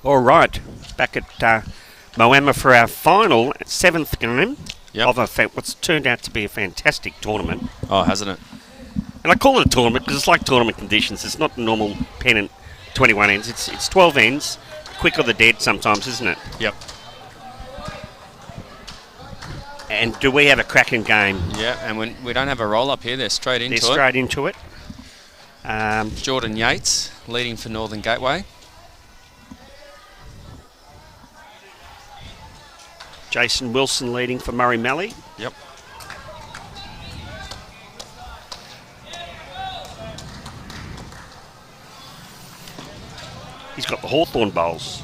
All right, back at Moama for our final 7th game of what's turned out to be a fantastic tournament. Oh, hasn't it? And I call it a tournament because it's like tournament conditions. It's not normal pennant 21 ends. It's 12 ends. Quick or the dead sometimes, isn't it? Yep. And do we have a cracking game? Yeah, and we don't have a roll-up here. They're straight into it. They're straight into it. Jordan Yates leading for Northern Gateway. Jason Wilson leading for Murray Mallee. Yep. He's got the Hawthorn bowls.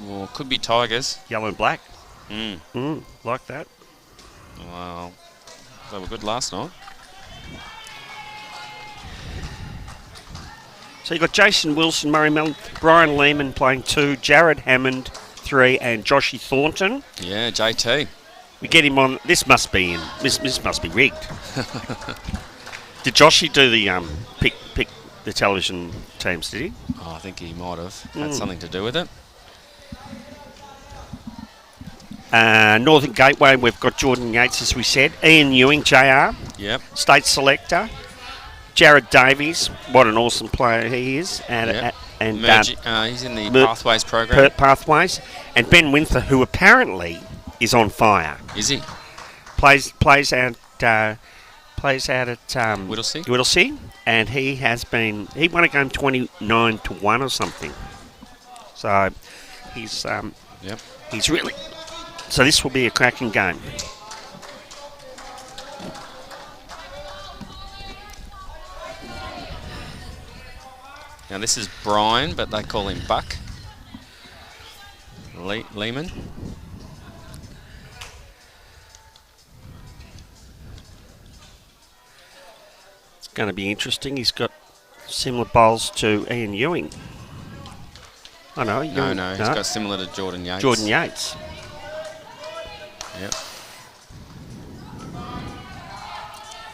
Well, could be Tigers. Yellow and black. Like that. Well, they were good last night. So you've got Jason Wilson, Murray Mallee, Brian Lehman playing 2, Jared Hammond 3, and Joshy Thornton. Yeah, JT. We get him on. This must be in. This must be rigged. Did Joshy do the pick the television teams? Did he? Oh, I think he might have had something to do with it. Northern Gateway, we've got Jordan Yates, as we said. Ian Ewing, JR. Yep. State selector. Jared Davies, what an awesome player he is. And he's in the Pathways program. Pathways. And Ben Winther, who apparently is on fire. Is he? Plays out at Whittlesea. And he won a game 29-1 or something. So he's he's really. So this will be a cracking game. Now this is Brian, but they call him Buck. Lehman. It's going to be interesting. He's got similar bowls to Ian Ewing. Oh no, no, he's got similar to Jordan Yates. Jordan Yates. Yep.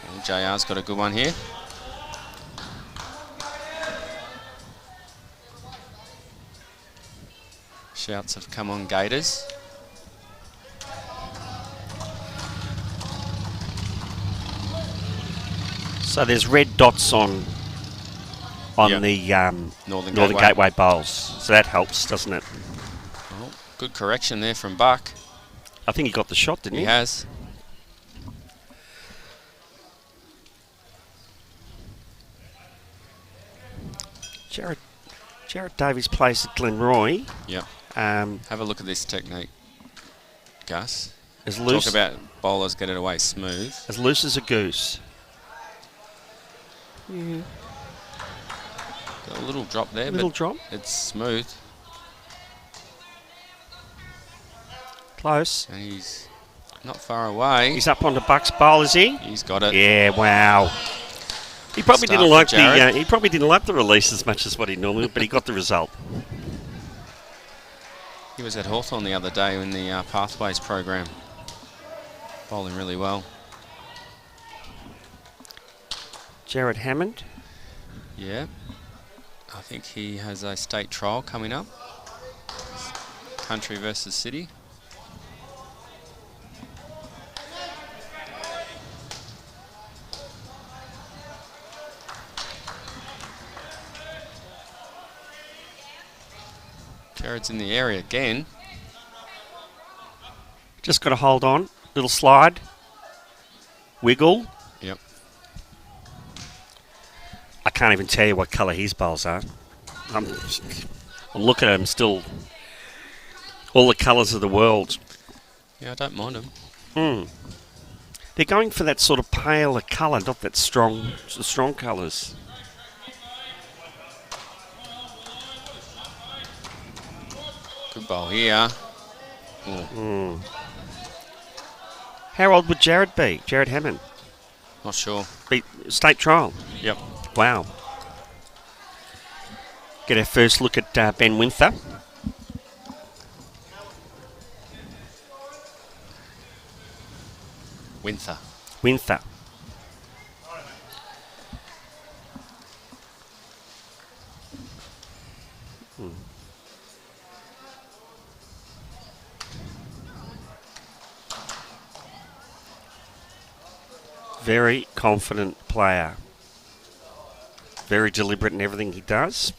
And JR's got a good one here. Shouts have come on Gators. So there's red dots on the Northern Gateway bowls. So that helps, doesn't it? Well, good correction there from Buck. I think he got the shot, didn't he? He has. Jared Davies plays at Glenroy. Yep. Have a look at this technique, Gus. As loose. Talk about bowlers get it away smooth. As loose as a goose. Got a little drop there. Drop. It's smooth. Close. And he's not far away. He's up onto Buck's bowl, is he? He's got it. Yeah, wow. He probably didn't like the release as much as what he normally, but he got the result. He was at Hawthorn the other day in the Pathways program, bowling really well. Jared Hammond. Yeah, I think he has a state trial coming up. Country versus City. Jared's in the area again. Just got to hold on. Little slide. Wiggle. Yep. I can't even tell you what colour his bowls are. I'm looking at them still. All the colours of the world. Yeah, I don't mind them. They're going for that sort of paler colour, not that strong colours. Good bowl here. How old would Jared be? Jared Hammond? Not sure. State trial? Yep. Wow. Get our first look at Ben Winther. Winther. Very confident player. Very deliberate in everything he does.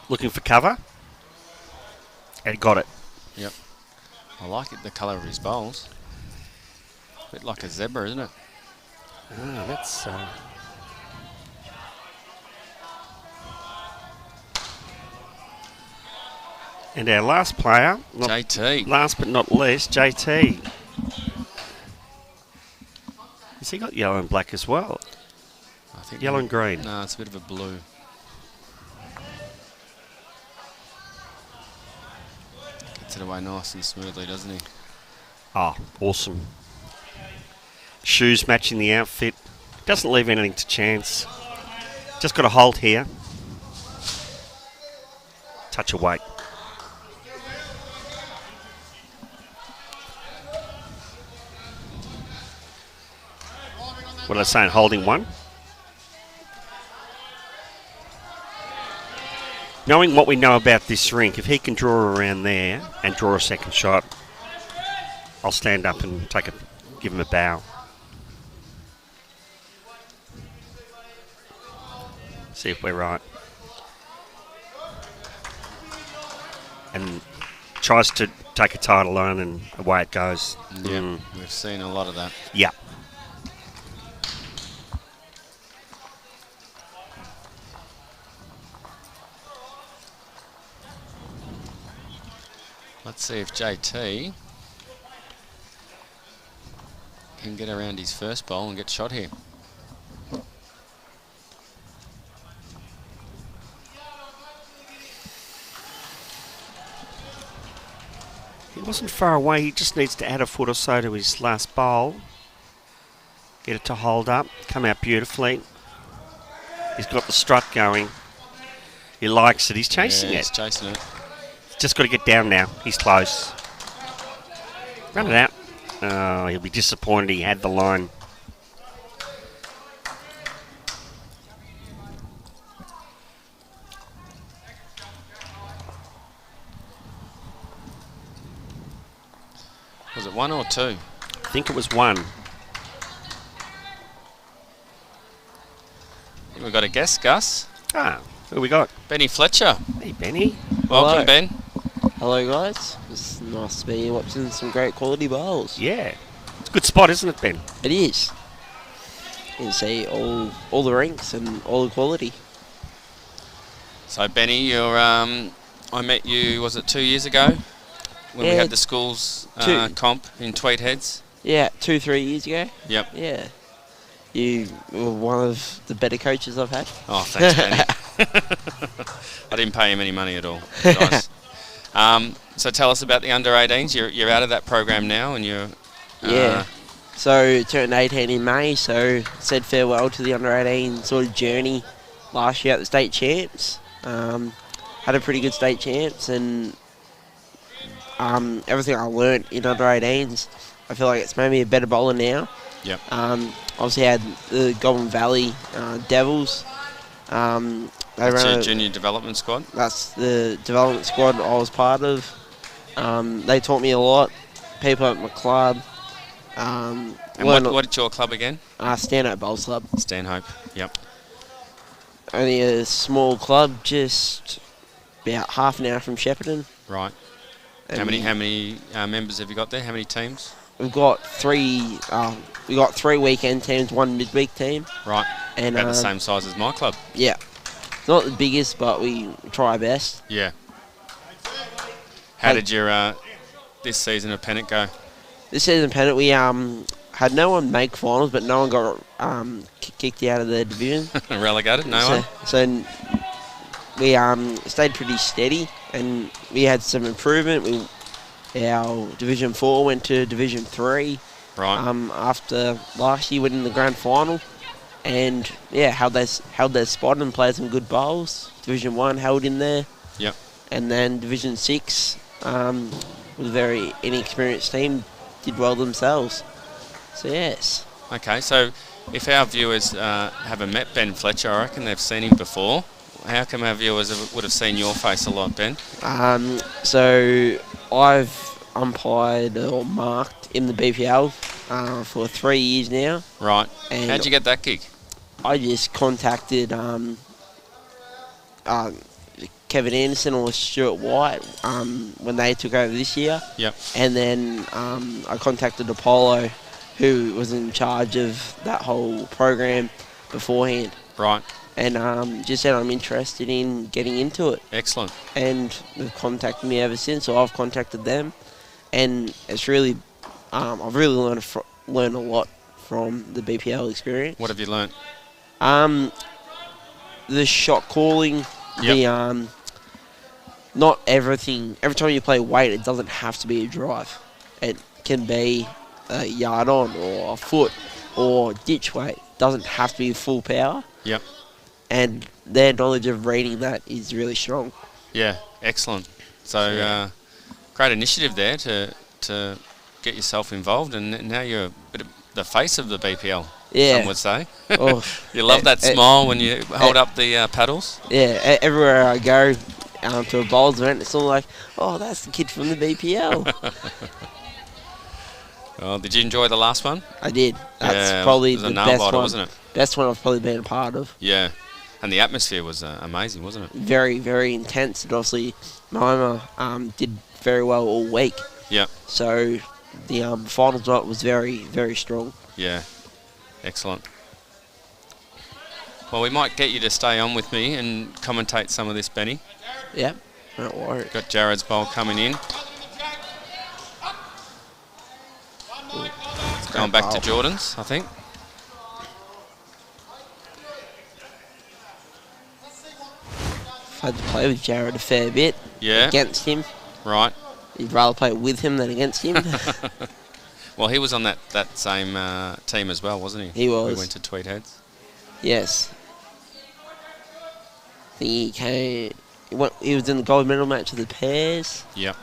Looking for cover. And got it. Yep. I like it, the colour of his bowls. A bit like a zebra, isn't it? Ah, that's... And our last player, JT. last but not least, JT. Has he got yellow and black as well? I think Yellow and green. No, it's a bit of a blue. Gets it away nice and smoothly, doesn't he? Oh, awesome. Shoes matching the outfit. Doesn't leave anything to chance. Just got to hold here. Touch of weight. What am I saying? Holding one. Knowing what we know about this rink, if he can draw around there and draw a second shot, I'll stand up and give him a bow. See if we're right. And tries to take a title on, and away it goes. Yeah, we've seen a lot of that. Yeah. Let's see if JT can get around his first bowl and get shot here. He wasn't far away. He just needs to add a foot or so to his last bowl. Get it to hold up. Come out beautifully. He's got the strut going. He likes it. He's chasing it. He's chasing it. Just got to get down now. He's close. Run it out. Oh, he'll be disappointed he had the line. Was it 1 or 2? I think it was 1. I think we've got a guest, Gus. Ah, who we got? Benny Fletcher. Hey, Benny. Welcome, Hello. Ben. Hello guys, it's nice to be here watching some great quality bowls. Yeah. It's a good spot, isn't it, Ben? It is. You can see all the rinks and all the quality. So, Benny, you're, I met you, was it 2 years ago? When we Yeah, had the school's comp in Tweed Heads? Yeah, 2-3 years ago. Yep. Yeah. You were one of the better coaches I've had. Oh, thanks, Benny. I didn't pay him any money at all. Nice. So tell us about the under-18s. You're out of that program now, and you're... Yeah. So turned 18 in May, so said farewell to the under-18 sort of journey last year at the state champs. Had a pretty good state champs, and everything I learnt in under-18s, I feel like it's made me a better bowler now. Yep. Obviously had the Goulburn Valley Devils. That's your junior development squad? That's the development squad I was part of. They taught me a lot. People at my club. And what's your club again? Stanhope Bowls Club. Stanhope, yep. Only a small club, just about half an hour from Shepparton. Right. And How many members have you got there? How many teams? We've got three. We got 3 weekend teams, 1 midweek team. Right. And about the same size as my club. Yeah. Not the biggest, but we try our best. Yeah. How did your this season of Pennant go? This season Pennant, we had no one make finals, but no one got kicked out of the division. Relegated? No one? So we stayed pretty steady, and we had some improvement. Our Division 4 went to Division 3. Right. After last year winning the grand final. And yeah, held their spot and played some good bowls. Division 1 held in there. Yep. And then Division 6 was a very inexperienced team, did well themselves. So yes. Okay, so if our viewers haven't met Ben Fletcher, I reckon they've seen him before. how come our viewers would have seen your face a lot, Ben? So I've umpired or marked in the BPL for 3 years now. Right. And How'd you get that gig? I just contacted Kevin Anderson or Stuart White when they took over this year. Yep. And then I contacted Apollo, who was in charge of that whole program beforehand. Right. And just said I'm interested in getting into it. Excellent. And they've contacted me ever since, so I've contacted them. And it's really, I've really learned a lot from the BPL experience. What have you learnt? The shot calling, Yep. Not everything. Every time you play weight, it doesn't have to be a drive. It can be a yard on or a foot or ditch weight. It doesn't have to be full power. Yep. And their knowledge of reading that is really strong. Yeah, excellent. So, great initiative there to get yourself involved, and now you're a bit of the face of the BPL, Yeah. some would say. Oh, You love that smile when you hold up the paddles. Yeah, everywhere I go to a bowls event, it's all like, oh, that's the kid from the BPL. Oh, did you enjoy the last one? I did. That's Yeah, probably it was the a nail best biter, one. wasn't it? Best one I've probably been a part of. Yeah, and the atmosphere was amazing, wasn't it? Very, very intense. And obviously, Moama did very well all week. Yep. So the finals night was very, very strong. Yeah, excellent. Well, we might get you to stay on with me and commentate some of this, Benny. Yep. Don't worry. Got Jared's bowl coming in. It's going back to Jordan's, I think. I've had to play with Jared a fair bit. Yeah. Against him. Right. You'd rather play with him than against him. Well, he was on that same team as well, wasn't he? He was. We went to Tweed Heads. Yes. I think he came. He was in the gold medal match of the pairs. Yep.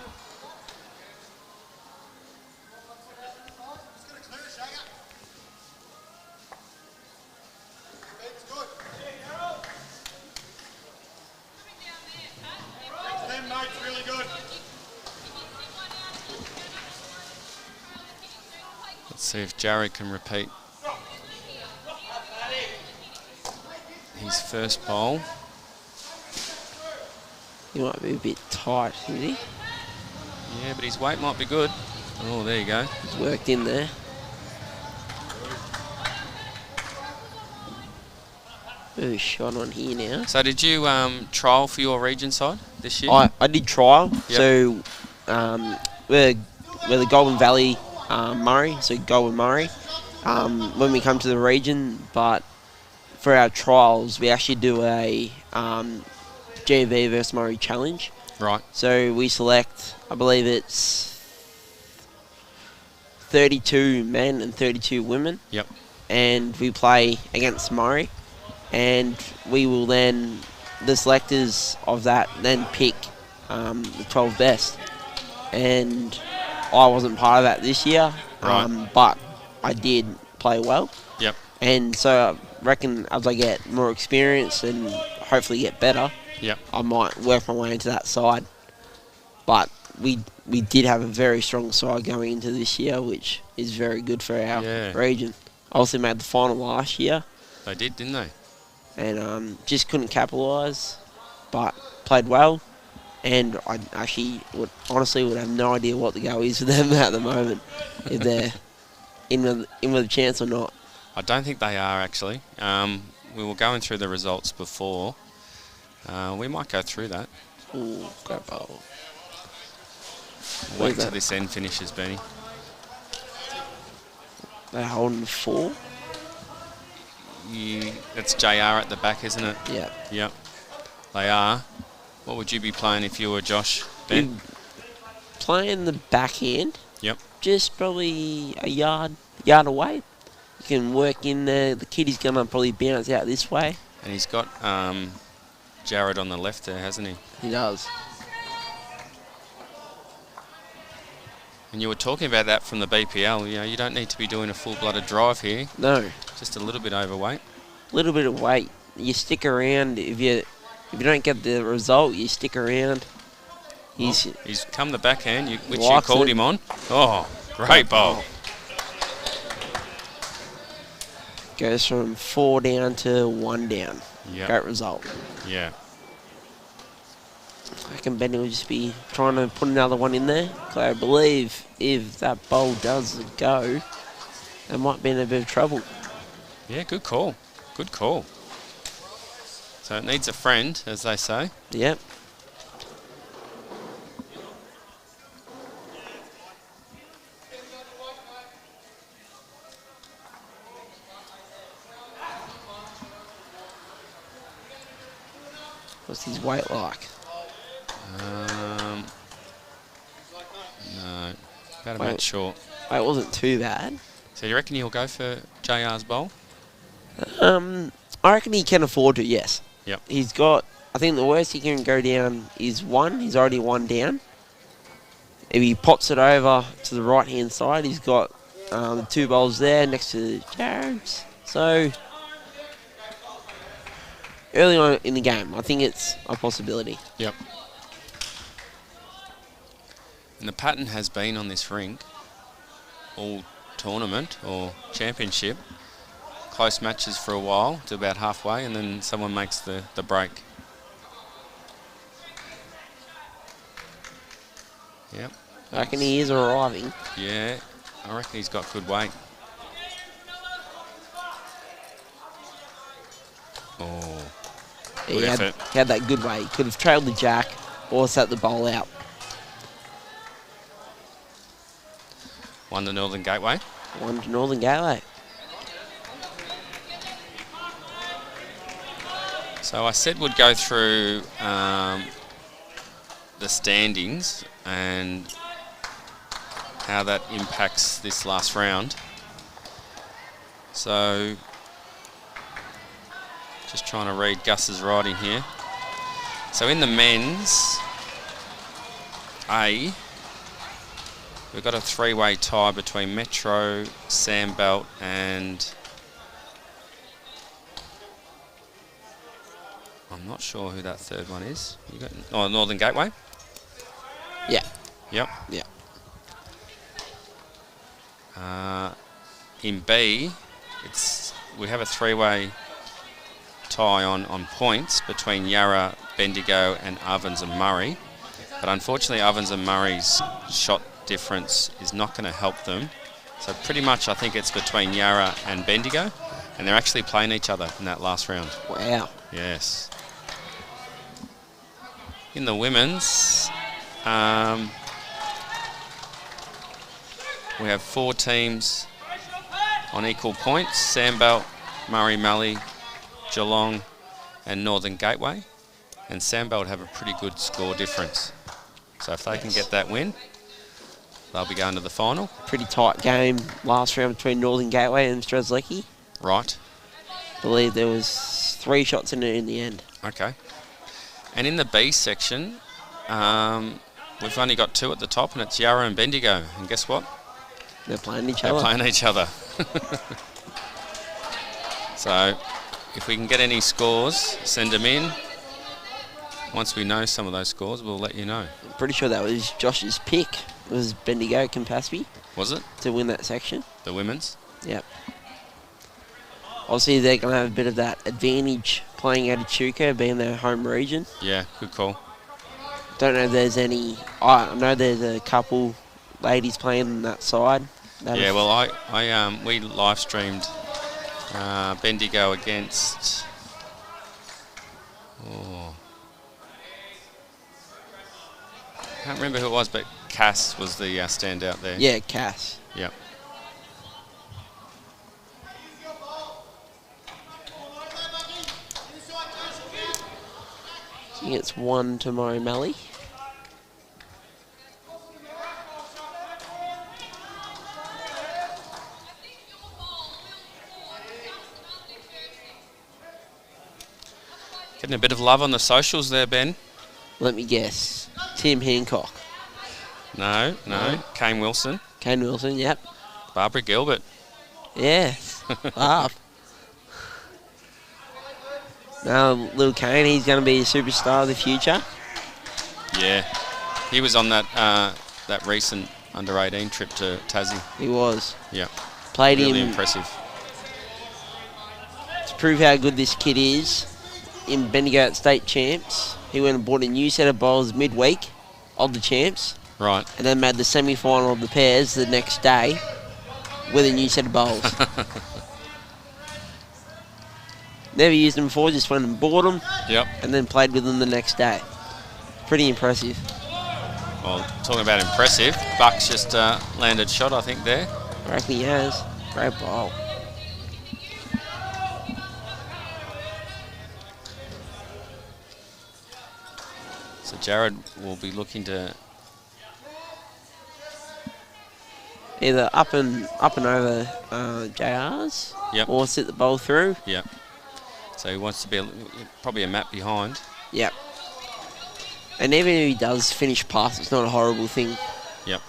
Let's see if Jared can repeat his first bowl. He might be a bit tight, isn't he? Yeah, but his weight might be good. Oh, there you go. He's worked in there. Ooh, shot on here now. So did you trial for your region side this year? I did trial. Yep. So we're the Golden Valley Murray, so Golden Murray, when we come to the region. But for our trials, we actually do a GV versus Murray challenge. Right. So we select, I believe it's 32 men and 32 women. Yep. And we play against Murray. And we will then, the selectors of that then pick the 12 best. And I wasn't part of that this year, Right. but I did play well. Yep. And so I reckon as I get more experience and hopefully get better, Yep. I might work my way into that side. But we did have a very strong side going into this year, which is very good for our region. I also made the final last year. They did, didn't they? And just couldn't capitalise, but played well. And I actually would have no idea what the go is for them at the moment, if they're in with a chance or not. I don't think they are, actually. We were going through the results before. We might go through that. Ooh, great bowl. Wait till this end finishes, Benny. They're holding 4. That's JR at the back, isn't it? Yeah. Yep. They are. What would you be playing if you were Josh, Ben? Playing the backhand. Yep. Just probably a yard away. You can work in there. The kid is going to probably bounce out this way. And he's got Jared on the left there, hasn't he? He does. And you were talking about that from the BPL. You know, you don't need to be doing a full-blooded drive here. No. Just a little bit overweight. A little bit of weight. You stick around if you If you don't get the result, you stick around. He's come the backhand, which you likes called it. him on. Oh, great bowl. Goes from 4 down to 1 down. Yep. Great result. Yeah. I reckon Benny will just be trying to put another one in there. I believe if that bowl does go, they might be in a bit of trouble. Yeah, good call. Good call. So it needs a friend, as they say. Yep. What's his weight like? No, about a match short. It wasn't too bad. So you reckon he'll go for JR's bowl? I reckon he can afford to, yes. Yep. He's got, I think the worst he can go down is 1. He's already 1 down. If he pops it over to the right-hand side, he's got the 2 bowls there next to Jared's. So, early on in the game, I think it's a possibility. Yep. And the pattern has been on this rink all tournament or championship. Close matches for a while to about halfway, and then someone makes the break. Yep. I reckon he is arriving. Yeah, I reckon he's got good weight. Oh, He good had, effort. he had that good weight. He could have trailed the jack or set the bowl out. Won the Northern Gateway. 1 to Northern Gateway. So I said we'd go through the standings and how that impacts this last round. So just trying to read Gus's writing here. So in the men's A, we've got a 3-way tie between Metro, Sandbelt and I'm not sure who that third one is. You got Northern Gateway? Yeah. Yep. Yeah. In B, we have a 3-way tie on points between Yarra, Bendigo and Ovens and Murray. But unfortunately Ovens and Murray's shot difference is not going to help them. So pretty much I think it's between Yarra and Bendigo, and they're actually playing each other in that last round. Wow. Yes. In the women's, we have 4 teams on equal points: Sandbelt, Murray, Mallee, Geelong and Northern Gateway. And Sandbelt have a pretty good score difference. So if they can get that win, they'll be going to the final. Pretty tight game last round between Northern Gateway and Strzelecki. Right. I believe there was 3 shots in it in the end. Okay. And in the B section, we've only got 2 at the top, and it's Yarra and Bendigo. And guess what? They're playing each They're other. playing each other. So if we can get any scores, send them in. Once we know some of those scores, we'll let you know. I'm pretty sure that was Josh's pick. It was Bendigo Campaspe Was it? to win that section. The women's? Yep. Obviously, they're going to have a bit of that advantage playing out of Chuka, being their home region. Yeah, good call. Don't know if there's any... I know there's a couple ladies playing on that side. Yeah, well, we live streamed Bendigo against... Oh, I can't remember who it was, but Cass was the standout there. Yeah, Cass. Yep. I think it's 1 tomorrow, Mallee. Getting a bit of love on the socials there, Ben. Let me guess. Tim Hancock. No. No. Kane Wilson. Kane Wilson, yep. Barbara Gilbert. Yes. Barb. Now, little Kane, he's going to be a superstar of the future. Yeah, he was on that that recent under-18 trip to Tassie. He was. Yeah, Played really him impressive. to prove how good this kid is. In Bendigo at state champs, he went and bought a new set of bowls midweek of the champs, Right. and then made the semi-final of the pairs the next day with a new set of bowls. Never used them before, just went and bought them, Yep. and then played with them the next day. Pretty impressive. Well, talking about impressive, Buck's just landed shot, I think, there. I reckon he has. Great bowl. So Jared will be looking to... Either up and over JR's, Yep. or sit the bowl through. Yep. So he wants to be probably a map behind. Yep. And even if he does finish past, it's not a horrible thing. Yep.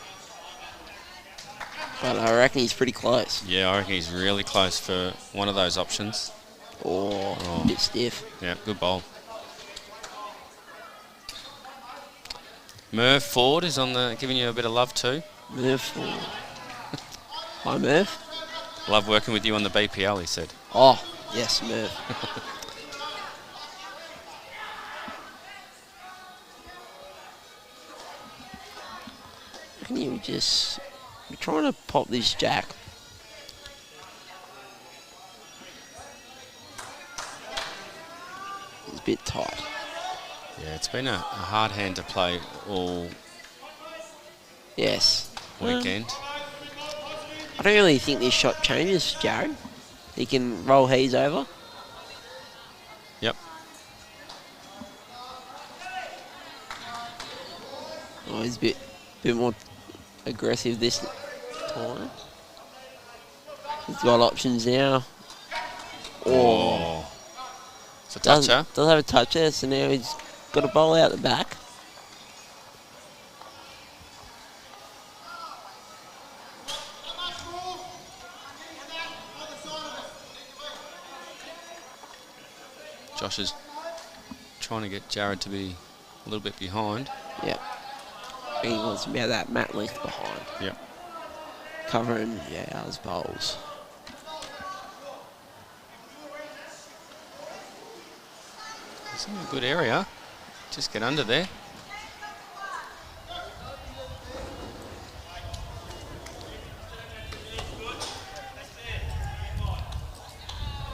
But I reckon he's pretty close. Yeah, I reckon he's really close for one of those options. Or a bit stiff. Yeah, good bowl. Merv Ford is on the giving you a bit of love too. Merv. Hi, Merv. Love working with you on the BPL, he said. Oh, yes, Merv. Can you just... You're trying to pop this jack. It's a bit tight. Yeah, it's been a hard hand to play all Yes. weekend. I don't really think this shot changes, Jared. He can roll he's over. Yep. Oh, he's a bit more aggressive this time. He's got options now. Oh. It's a toucher. Does have a toucher, so now he's got a bowl out the back. Josh is trying to get Jared to be a little bit behind. Yep. He wants to be that mat length behind. Yep. Covering, his bowls. It's in a good area. Just get under there.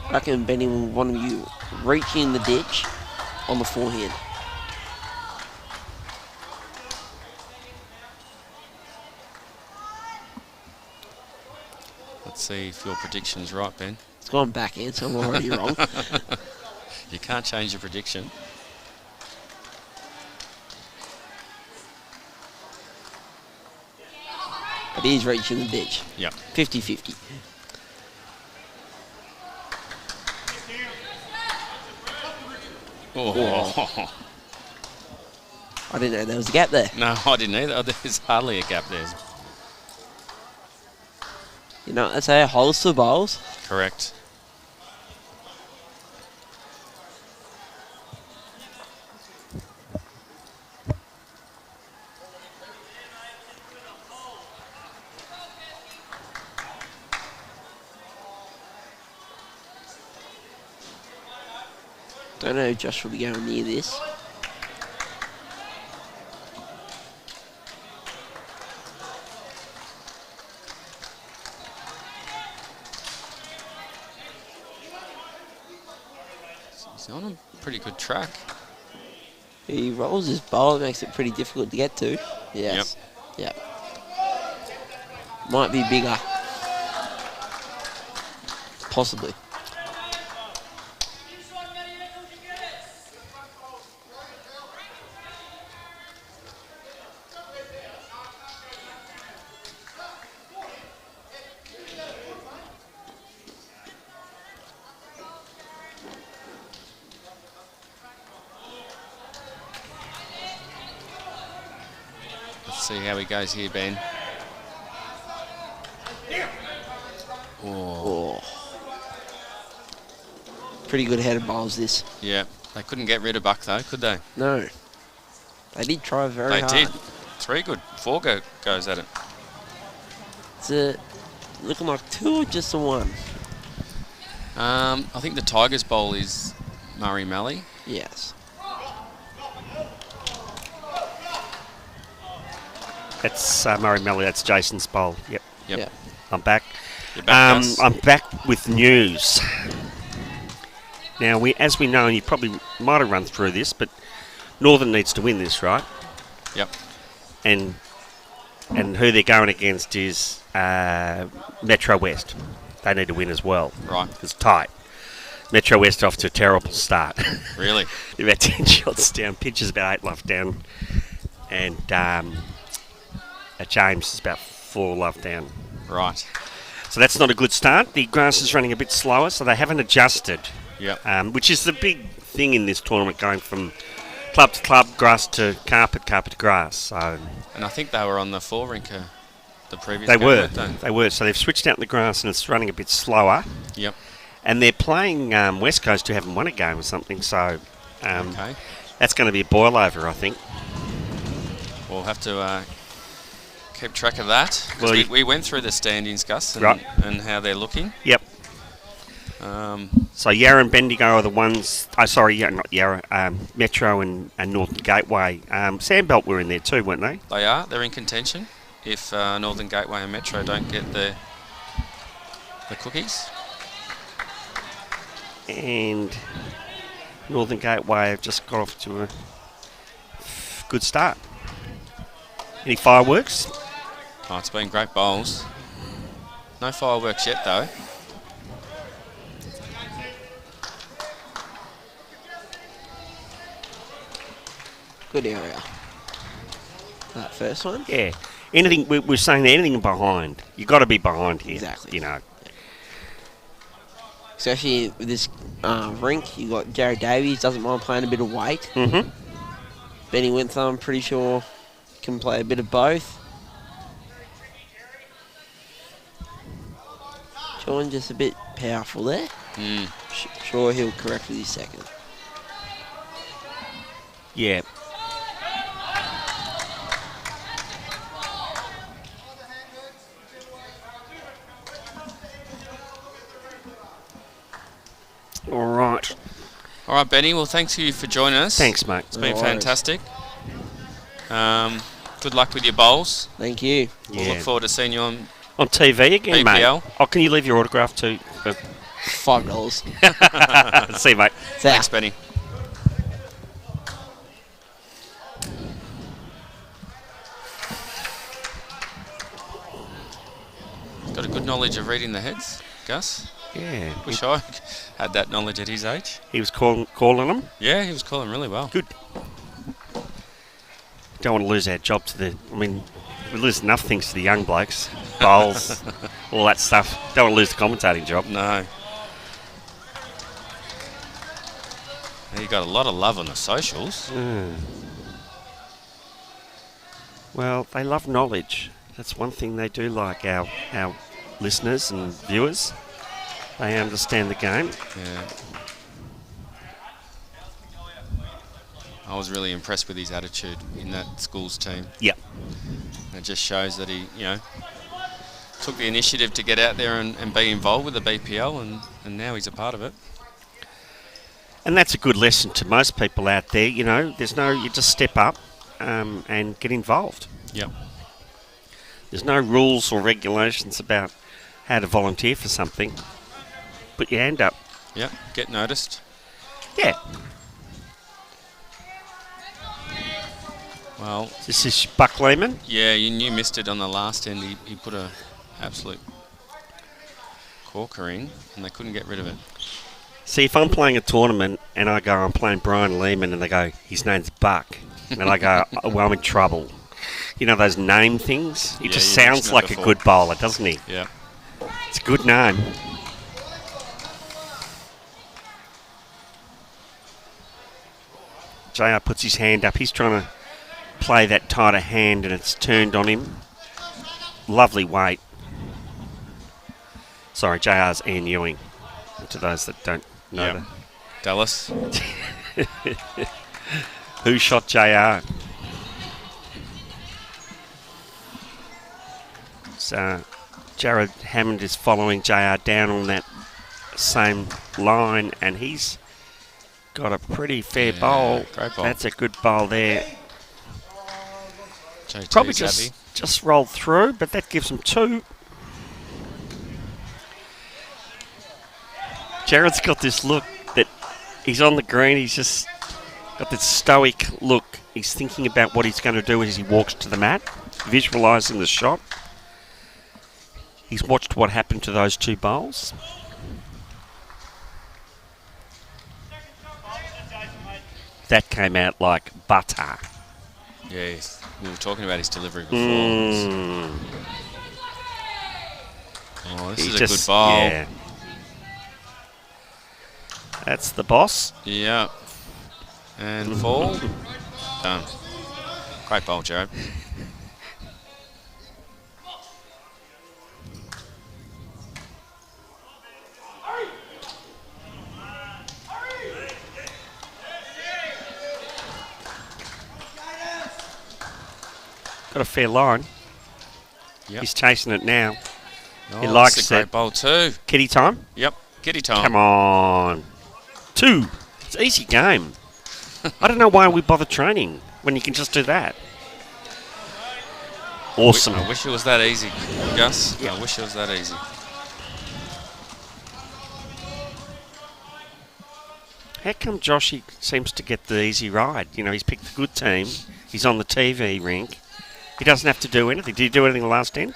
I reckon Benny will want you reaching the ditch on the forehand. Let's see if your prediction's right, Ben. It's gone backhand, so I'm already wrong. You can't change your prediction. But he's reaching the ditch. Yep. 50-50. Oh. I didn't know there was a gap there. No, I didn't either. There's hardly a gap there. You know, that's how holds the bowls. Correct. Don't know if Josh will be going near this. He's on a pretty good track. He rolls his bowl, it makes it pretty difficult to get to. Yes. Yep. Might be bigger. Possibly. Let's see how he goes here, Ben. Oh. pretty good headed bowls, this. Yeah. They couldn't get rid of Buck, though, could they? No. They did try very hard. They did. 3 good. 4 goes at it. It's looking like 2 or just a 1? I think the Tigers bowl is Murray Mallee. Yes. That's Murray Mallee. That's Jason's bowl. Yep. Yep. I'm back. You're back, Gus. I'm back with news. Now, as we know, and you probably might have run through this, but Northern needs to win this, right? Yep. And who they're going against is Metro West. They need to win as well. Right. It's tight. Metro West off to a terrible start. Really? They're about 10 shots down. Pitcher's about 8 love down. And James is about 4 love down. Right. So that's not a good start. The grass is running a bit slower, so they haven't adjusted. Yep. Which is the big thing in this tournament, going from club to club, grass to carpet, carpet to grass. So And I think they were on the 4-rinker the previous they game, were. weren't they? They were. So they've switched out the grass and it's running a bit slower. Yep. And they're playing West Coast, who haven't won a game or something. So Okay. that's going to be a boil over, I think. We'll have to keep track of that. 'Cause Well, we went through the standings, Gus, and, Right. and how they're looking. Yep. So Yarra and Bendigo are the ones. Not Yarra. Metro and Northern Gateway. Sandbelt were in there too, weren't they? They are. They're in contention. If Northern Gateway and Metro don't get the cookies. And Northern Gateway have just got off to a good start. Any fireworks? Oh, it's been great bowls. No fireworks yet, though. Good area. That first one? Yeah. Anything we're saying, anything behind. You got to be behind here. Exactly. You know. Especially with this rink, you got Jared Davies, doesn't mind playing a bit of weight. Mm-hmm. Benny Wintham, I'm pretty sure, can play a bit of both. Sean just a bit powerful there. Sure, he'll correct with his second. Yeah. All right. All right, Benny. Well, thanks you for joining us. Thanks, mate. It's been No worries. fantastic. Good luck with your bowls. Thank you. We'll Yeah. look forward to seeing you on. On TV again, BPL. mate. Oh, can you leave your autograph too? $5. See you, mate. Thanks, Benny. Got a good knowledge of reading the heads, Gus. Yeah. Wish I had that knowledge at his age. He was calling them. Yeah, he was calling really well. Good. Don't want to lose our job to the. I mean, we lose enough things to the young blokes, bowls, all that stuff. Don't want to lose the commentating job. No. He got a lot of love on the socials. Well, they love knowledge. That's one thing they do like, our listeners and viewers. They understand the game. Yeah. I was really impressed with his attitude in that schools team. Yep. It just shows that he, took the initiative to get out there and be involved with the BPL, and now he's a part of it. And that's a good lesson to most people out there. You just step up and get involved. Yep. There's no rules or regulations about how to volunteer for something. Put your hand up. Yep. Get noticed. Yeah. Well, This is Buck Lehman. yeah, you missed it on the last end. He put a absolute corker in, and they couldn't get rid of it. See, if I'm playing a tournament and I go, I'm playing Brian Lehman, and they go, his name's Buck, and I go, oh, well, I'm in trouble. You know those name things? He Yeah, just you sounds mentioned like that a before. good bowler, doesn't he? Yeah. It's a good name. JR puts his hand up. He's trying to play that tighter hand, and it's turned on him. Lovely weight. Sorry, JR's Ian Ewing. To those that don't No, Yep. Dallas. who shot JR? So Jared Hammond is following JR down on that same line, and he's got a pretty fair bowl. Great bowl. That's a good bowl there. JT's Probably happy. just rolled through, but that gives him 2. Jared's got this look that he's on the green. He's just got this stoic look. He's thinking about what he's going to do as he walks to the mat, visualising the shot. He's watched what happened to those 2 bowls. That came out like butter. Yes. We were talking about his delivery before. Oh, this is a good bowl. Yeah. That's the boss. Yeah. And fall. Done. Great bowl, Jared. Got a fair line. Yep. He's chasing it now. Oh, he likes it's a great it. bowl too. Kitty time? Yep. Kitty time. Come on. 2. It's an easy game. I don't know why we bother training when you can just do that. Awesome. I wish it was that easy, Gus. Yep. I wish it was that easy. How come Joshy seems to get the easy ride? You know, he's picked a good team. He's on the TV rink. He doesn't have to do anything. Did he do anything the last end?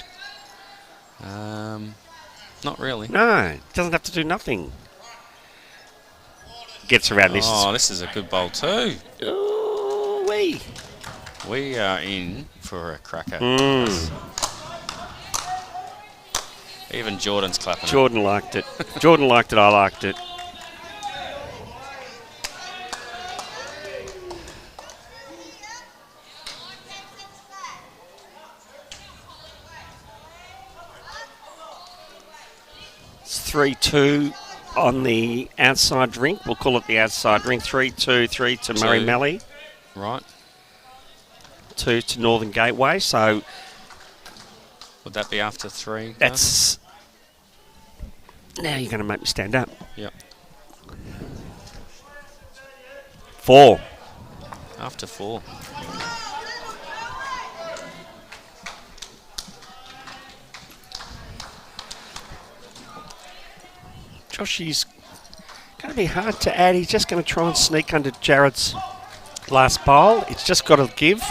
Not really. No, he doesn't have to do nothing. Gets around this. Oh, this is a good bowl too. Ooh-wee. We are in for a cracker. Even Jordan's clapping. Jordan liked it. Jordan liked it. I liked it. It's 3-2 on the outside rink. We'll call it the outside rink. 3-2, 3 to Murray Mallee. Right. 2 to Northern Gateway. So Would that be after 3? that's... Now you're going to make me stand up. Yep. 4. After 4. Joshy's going to be hard to add. He's just going to try and sneak under Jared's last bowl. It's just got to give.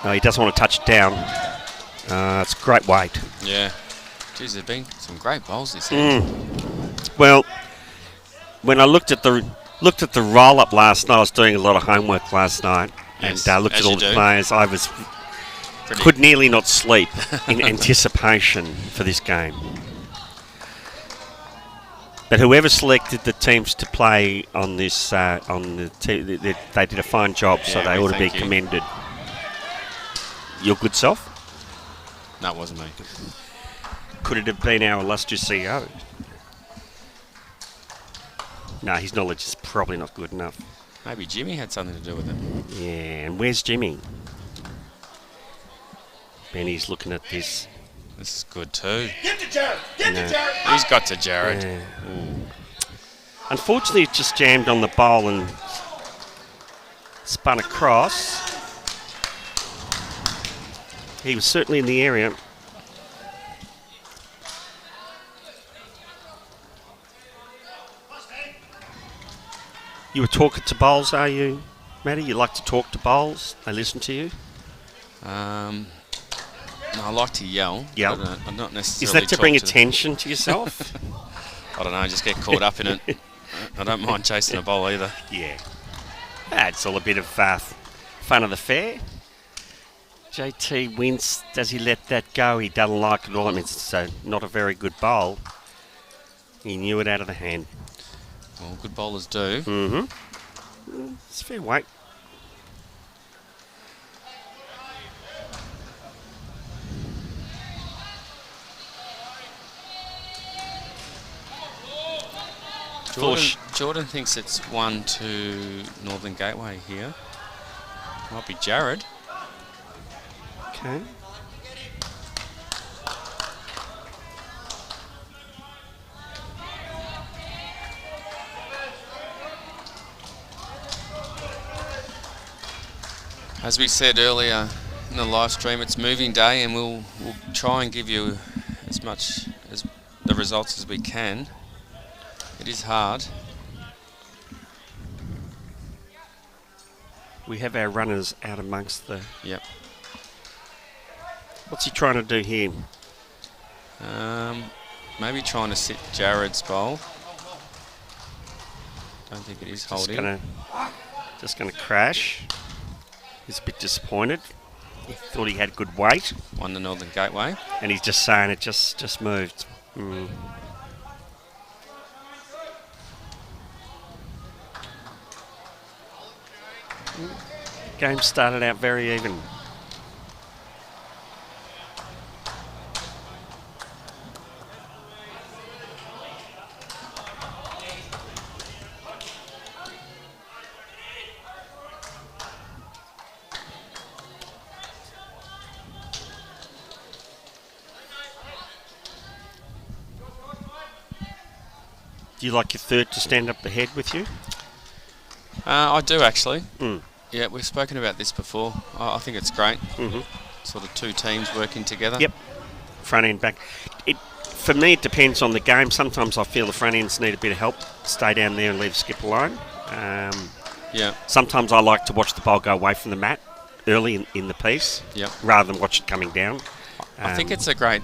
No, he doesn't want to touch it down. It's great weight. Yeah. Geez, there's been some great bowls this year. Well, when I looked at the roll up last night, I was doing a lot of homework last night, Yes, and looked as at all you the do. players. I could nearly not sleep in anticipation for this game. But whoever selected the teams to play on this, they did a fine job, so Yeah, they we ought to be thank you. commended. Your good self? No, it wasn't me. Could it have been our illustrious CEO? No, his knowledge is probably not good enough. Maybe Jimmy had something to do with it. Yeah, and where's Jimmy? Benny's looking at this. This is good too. Get to Jared! Get No. to Jared! He's got to Jared. Yeah. Unfortunately, it just jammed on the bowl and spun across. He was certainly in the area. You were talking to bowls, are you, Matty? You like to talk to bowls? They listen to you? No, I like to yell. Yell? But, I'm not necessarily. Is that to bring talk to attention to yourself? I don't know. Just get caught up in it. I don't mind chasing a bowl either. Yeah. It's all a bit of fun of the fair. JT wins. Does he let that go? He doesn't like it all. I mean, it's not a very good bowl. He knew it out of the hand. Well, good bowlers do. Mm-hmm. It's fair weight. Jordan thinks it's 1 to Northern Gateway here. Might be Jared. Okay. As we said earlier in the live stream, it's moving day, and we'll try and give you as much as the results as we can. It is hard. We have our runners out amongst the... Yep. What's he trying to do here? Maybe trying to sit Jared's bowl. Don't think it is holding. Just gonna crash. He's a bit disappointed. He thought he had good weight. 1 to Northern Gateway. And he's just saying it just moved. Mm. Game started out very even. Do you like your third to stand up the head with you? I do actually. Mm. Yeah, we've spoken about this before. I think it's great. Mm-hmm. Sort of 2 teams working together. Yep. Front end, back. For me, it depends on the game. Sometimes I feel the front ends need a bit of help. Stay down there and leave skip alone. Yeah. Sometimes I like to watch the ball go away from the mat early in the piece, yep, rather than watch it coming down. I think it's a great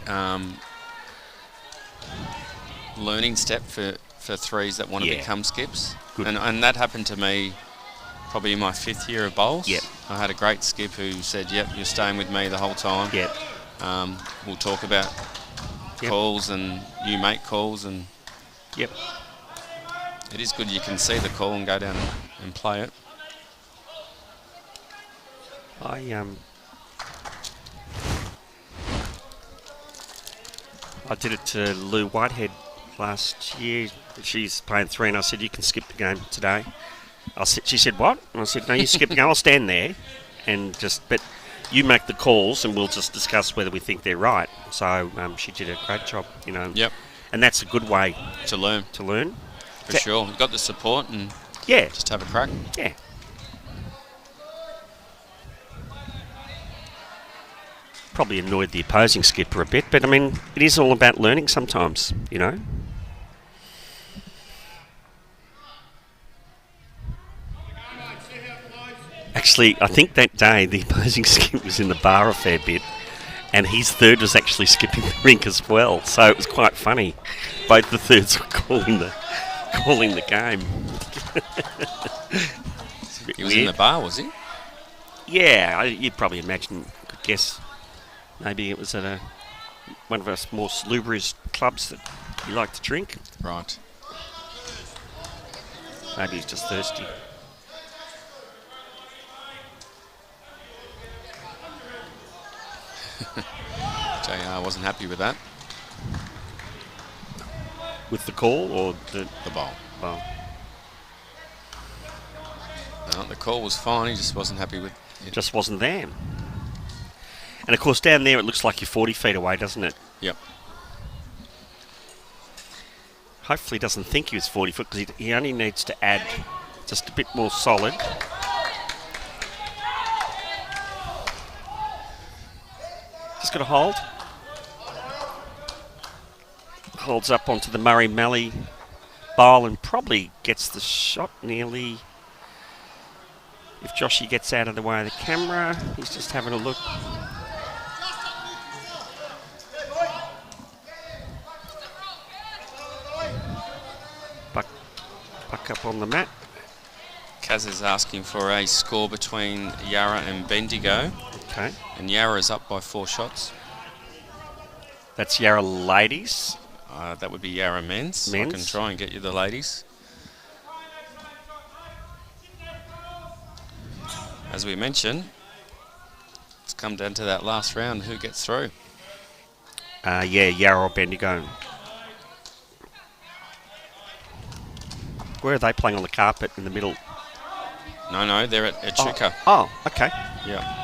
learning step for threes that want to become skips. Good. And that happened to me probably in my 5th year of bowls. Yep. I had a great skip who said, yep, you're staying with me the whole time. Yep. We'll talk about calls, and you make calls, and yep, it is good. You can see the call and go down and play it. I did it to Lou Whitehead last year. She's playing 3 and I said, you can skip the game today. She said, what? And I said, no, you skip the game. I'll stand there and but you make the calls and we'll just discuss whether we think they're right. So she did a great job, you know. Yep. And that's a good way to learn. For sure. You've got the support and just have a crack. Yeah. Probably annoyed the opposing skipper a bit, but I mean, it is all about learning sometimes, you know. Actually, I think that day the opposing skipper was in the bar a fair bit, and his third was actually skipping the rink as well. So it was quite funny. Both the thirds were calling the game. He was in the bar, was he? Yeah, you'd probably imagine, could guess. Maybe it was at one of our more salubrious clubs that you like to drink. Right. Maybe he's just thirsty. JR wasn't happy with that. With the call or the bowl? Bowl. No, the call was fine. He just wasn't happy with it. Just wasn't there. And of course, down there it looks like you're 40 feet away, doesn't it? Yep. Hopefully, he doesn't think he was 40 foot because he only needs to add just a bit more solid. Just got to hold. Holds up onto the Mallee bowl and probably gets the shot nearly. If Joshy gets out of the way of the camera, he's just having a look. Buck up on the mat. Kaz is asking for a score between Yarra and Bendigo. Okay. And Yarra is up by 4 shots. That's Yarra ladies. That would be Yarra men's. I can try and get you the ladies. As we mentioned, it's come down to that last round, who gets through. Yeah, Yarra or Bendigo. Where are they playing, on the carpet in the middle? No, they're at Echuca. Oh, okay. Yeah.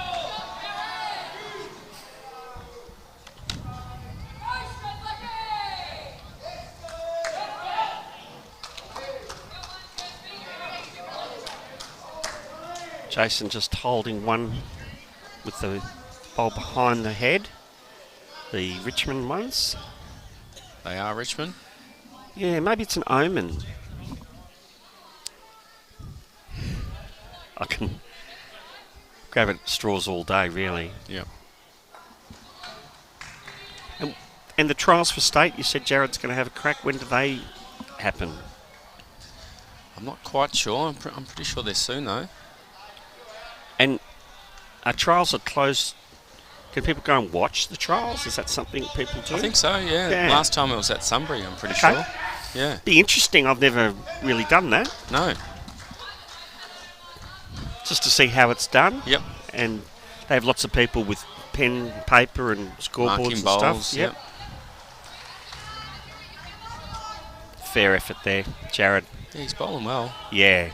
Jason just holding one with the ball behind the head. The Richmond ones. They are Richmond. Yeah, maybe it's an omen. I can grab at straws all day, really. Yeah. And the trials for state, you said Jared's going to have a crack. When do they happen? I'm not quite sure. I'm pretty sure they're soon, though. And our trials are closed. Can people go and watch the trials? Is that something people do? I think so, yeah. Last time it was at Sunbury, I'm pretty Okay. sure. Yeah. Be interesting. I've never really done that. No. Just to see how it's done. Yep. And they have lots of people with pen, paper and scoreboards Marking and bowls, stuff. Yep. Fair effort there, Jared. Yeah, he's bowling well. Yeah.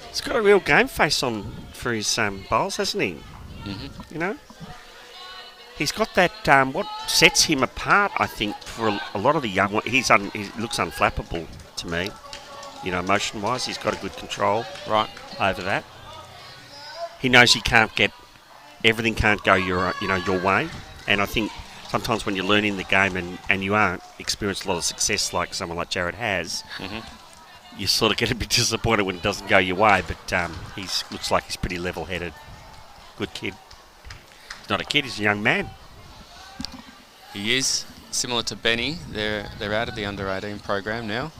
He's got a real game face on for his bowls, hasn't he? Mm-hmm. You know? He's got that, what sets him apart, I think, for a lot of the young ones. He looks unflappable to me. You know, motion-wise, he's got a good control over that. He knows everything can't go your way. And I think sometimes when you're learning the game and you aren't experienced a lot of success like someone like Jared has, you sort of get a bit disappointed when it doesn't go your way. But he looks like he's pretty level-headed. Good kid. He's not a kid, he's a young man. He is. Similar to Benny, they're out of the under-18 program now.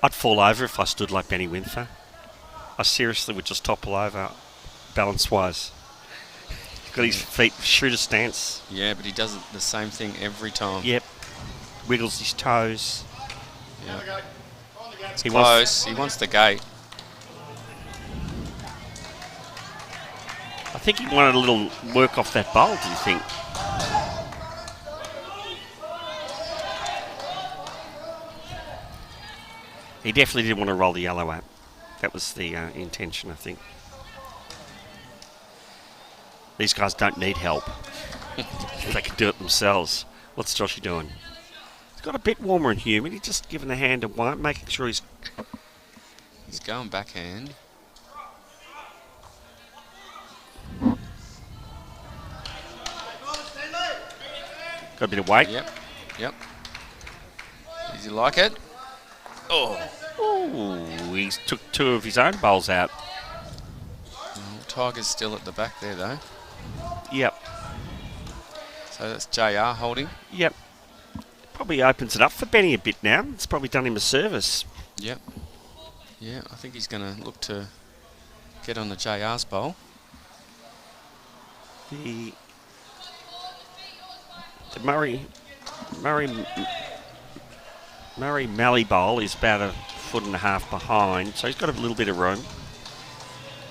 I'd fall over if I stood like Benny Winther. I seriously would just topple over, balance-wise. He's got his feet shooter stance. Yeah, but he does the same thing every time. Yep. Wiggles his toes. Yeah. It's He close. He wants the gate. I think he wanted a little work off that bowl, do you think? He definitely didn't want to roll the yellow out. That was the intention, I think. These guys don't need help. They can do it themselves. What's Joshy doing? He's got a bit warmer and humid. He's just giving the hand a wipe, making sure he's... He's going backhand. Got a bit of weight. Yep. Does he like it? Oh. Ooh, he took two of his own bowls out. Tiger's still at the back there, though. Yep. So that's JR holding. Yep. Probably opens it up for Benny a bit now. It's probably done him a service. Yep. Yeah, I think he's going to look to get on the JR's bowl. The Murray Mallee bowl is about a foot and a half behind, so he's got a little bit of room.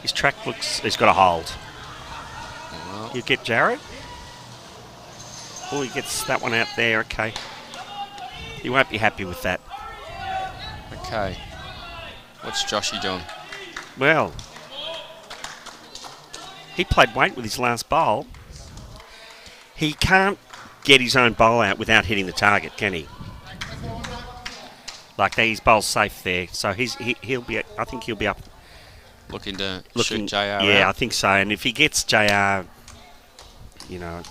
His track he's got a hold. Well, You get Jared? Oh, he gets that one out there, okay. He won't be happy with that. okay. What's Joshy doing? Well, he played weight with his last bowl. He can't get his own bowl out without hitting the target, can he? Like that, his bowl's safe there, so he'll be. I think he'll be up. Looking to shoot JR out? Yeah, I think so. And if he gets JR, you know,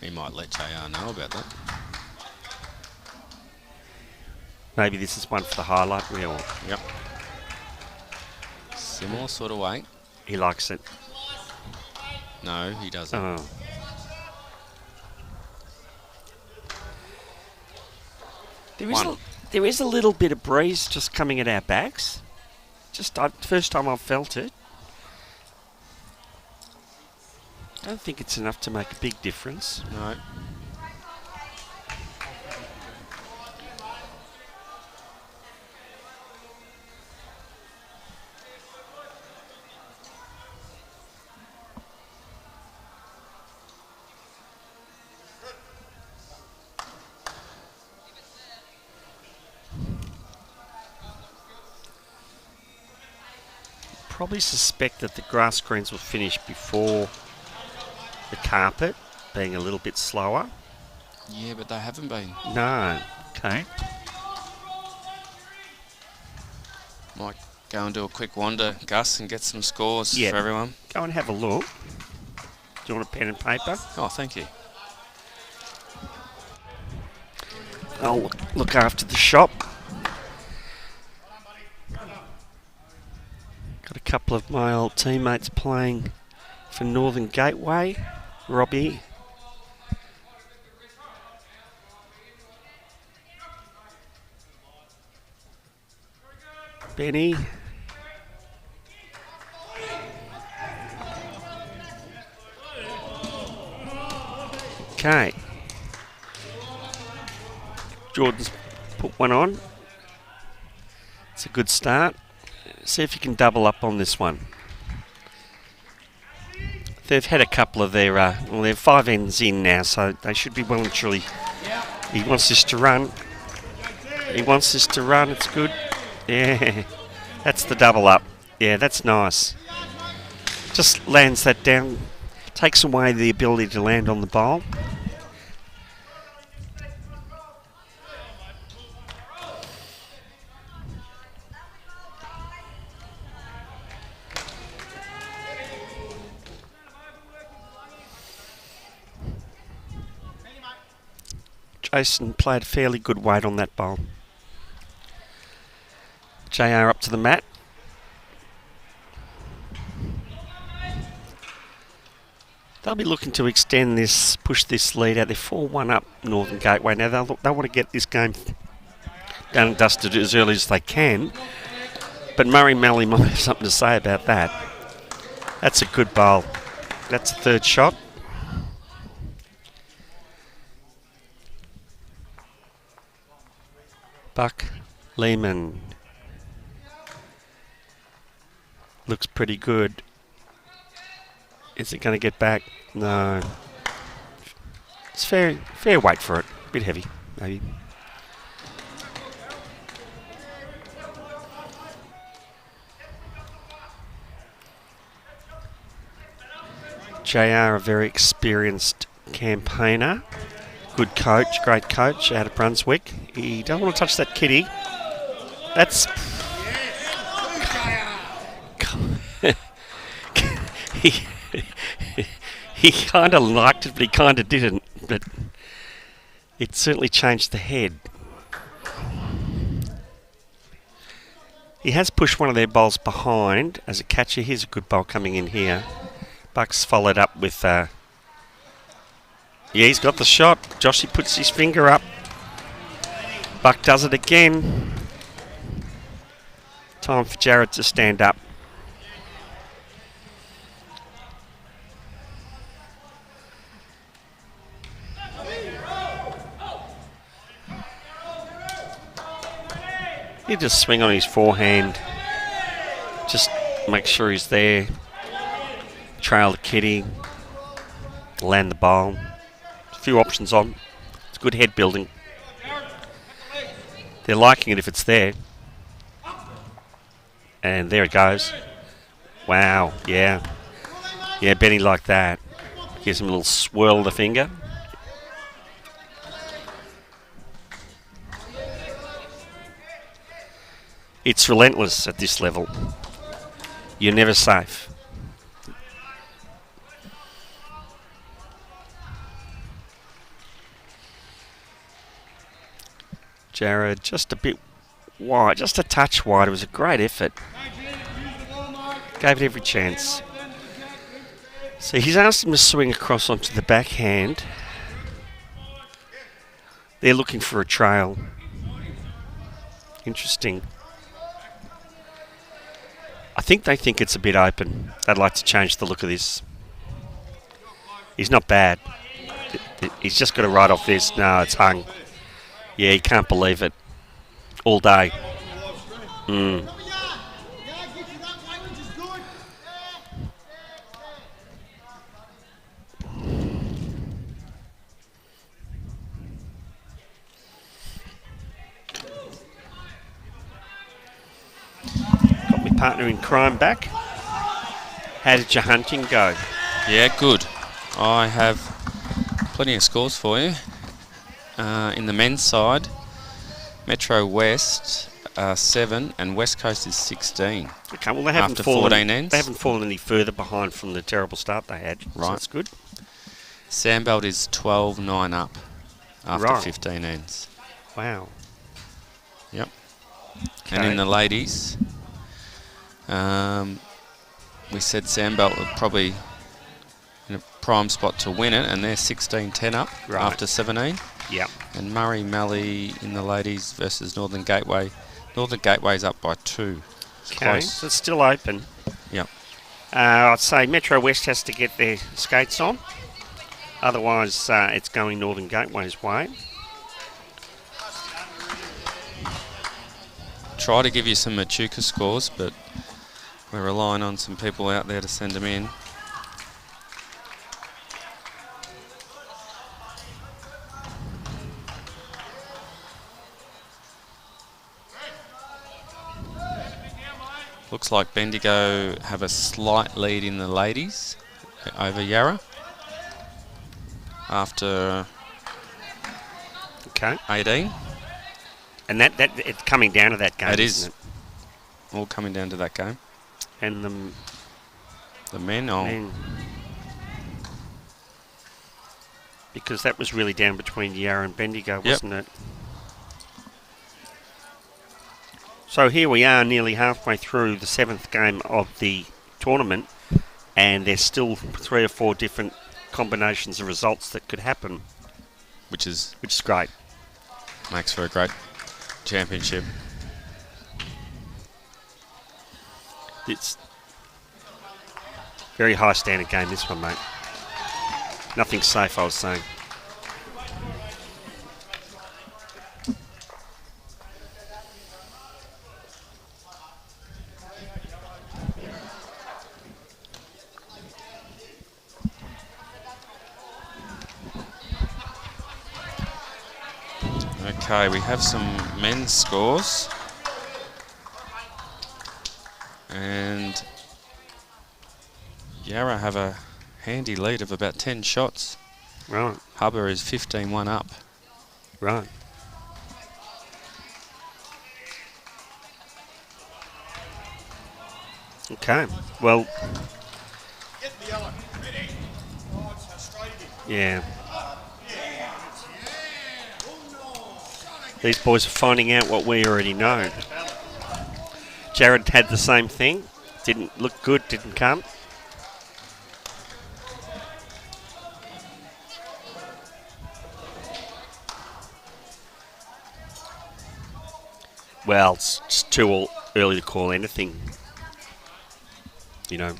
He might let JR know about that. maybe this is one for the highlight reel. Yep. Similar sort of weight. He likes it. No, he doesn't. Oh. There is a little bit of breeze just coming at our backs. Just first time I've felt it. I don't think it's enough to make a big difference. No. probably suspect that the grass greens will finish before the carpet, being a little bit slower. Yeah, but they haven't been. No. Okay. Might go and do a quick wander, Gus, and get some scores Yeah. for everyone. Go and have a look. Do you want a pen and paper? Oh, thank you. I'll look after the shop. Got a couple of my old teammates playing for Northern Gateway. Robbie. Benny. Okay. Jordan's put one on. It's a good start. See if you can double up on this one. They've had a couple of their, well, they're 5 ends in now, so they should be well and truly. He wants this to run. He wants this to run. It's good. Yeah, that's the double up. Yeah, that's nice. Just lands that down. Takes away the ability to land on the bowl. Jason played fairly good weight on that bowl. JR up to the mat. They'll be looking to extend this, push this lead out. They're 4-1 up Northern Gateway. Now they'll want to get this game done and dusted as early as they can. But Murray Mallee might have something to say about that. That's a good bowl. That's the third shot. Buck Lehman. Looks pretty good. Is it going to get back? No. It's fair weight for it. A bit heavy, maybe. JR, a very experienced campaigner. Good coach, great coach out of Brunswick. He don't want to touch that kitty. That's... he kind of liked it, but he kind of didn't. But it certainly changed the head. He has pushed one of their bowls behind as a catcher. Here's a good bowl coming in here. Buck's followed up with... yeah, he's got the shot. Joshy puts his finger up. Buck does it again. Time for Jared to stand up. He just swing on his forehand. Just make sure he's there. Trail the kitty. Land the bowl. A few options on. It's good head building. They're liking it if it's there. And there it goes. Wow, yeah. Yeah, Benny liked that. Gives him a little swirl of the finger. It's relentless at this level. You're never safe. Jared, just a bit wide, just a touch wide. It was a great effort. Gave it every chance. So he's asked him to swing across onto the backhand. They're looking for a trail. Interesting. I think they think it's a bit open. They'd like to change the look of this. He's not bad. He's just got to ride off this. No, it's hung. Yeah, he can't believe it. All day. Got my partner in crime back. How did your hunting go? Yeah, good. I have plenty of scores for you. In the men's side, Metro West 7 and West Coast is 16. Okay, well they haven't After fallen. 14 ends. They haven't fallen any further behind from the terrible start they had. So Right. that's good. Sandbelt is 12-9 up after Right. 15 ends. Wow. Yep. Okay. And in the ladies, we said Sandbelt were probably in a prime spot to win it, and they're 16-10 up Right. after 17. Yep. And Murray Mallee in the ladies versus Northern Gateway. Northern Gateway's up by 2. It's Okay, close. so it's still open. Yep. I'd say Metro West has to get their skates on. Otherwise, it's going Northern Gateway's way. Try to give you some Machuca scores, but we're relying on some people out there to send them in. Looks like Bendigo have a slight lead in the ladies over Yarra after Okay. 18. And that it's coming down to that game. It isn't is. All coming down to that game. it? And The men are... men. Because that was really down between Yarra and Bendigo, wasn't it? So here we are, nearly halfway through the 7th game of the tournament, and there's still 3 or 4 different combinations of results that could happen, which is great. makes for a great championship. It's very high standard game, this one, mate. Nothing safe, I was saying. Okay, we have some men's scores. And Yarra have a handy lead of about 10 shots. Right, Hubber is 15-1 up. right. Okay, well, yeah. These boys are finding out what we already know. Jared had the same thing. Didn't look good, didn't come. Well, it's just too early to call anything. You know.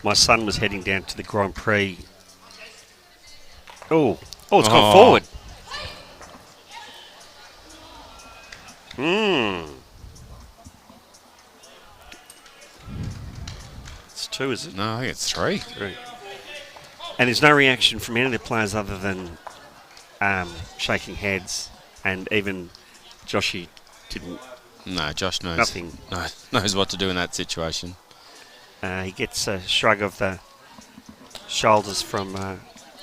My son was heading down to the Grand Prix. Oh, it's gone forward. It's 2, is it? No, I think it's 3. 3. And there's no reaction from any of the players other than shaking heads, and even Joshy didn't. No, Josh knows. Nothing. Knows what to do in that situation. He gets a shrug of the shoulders from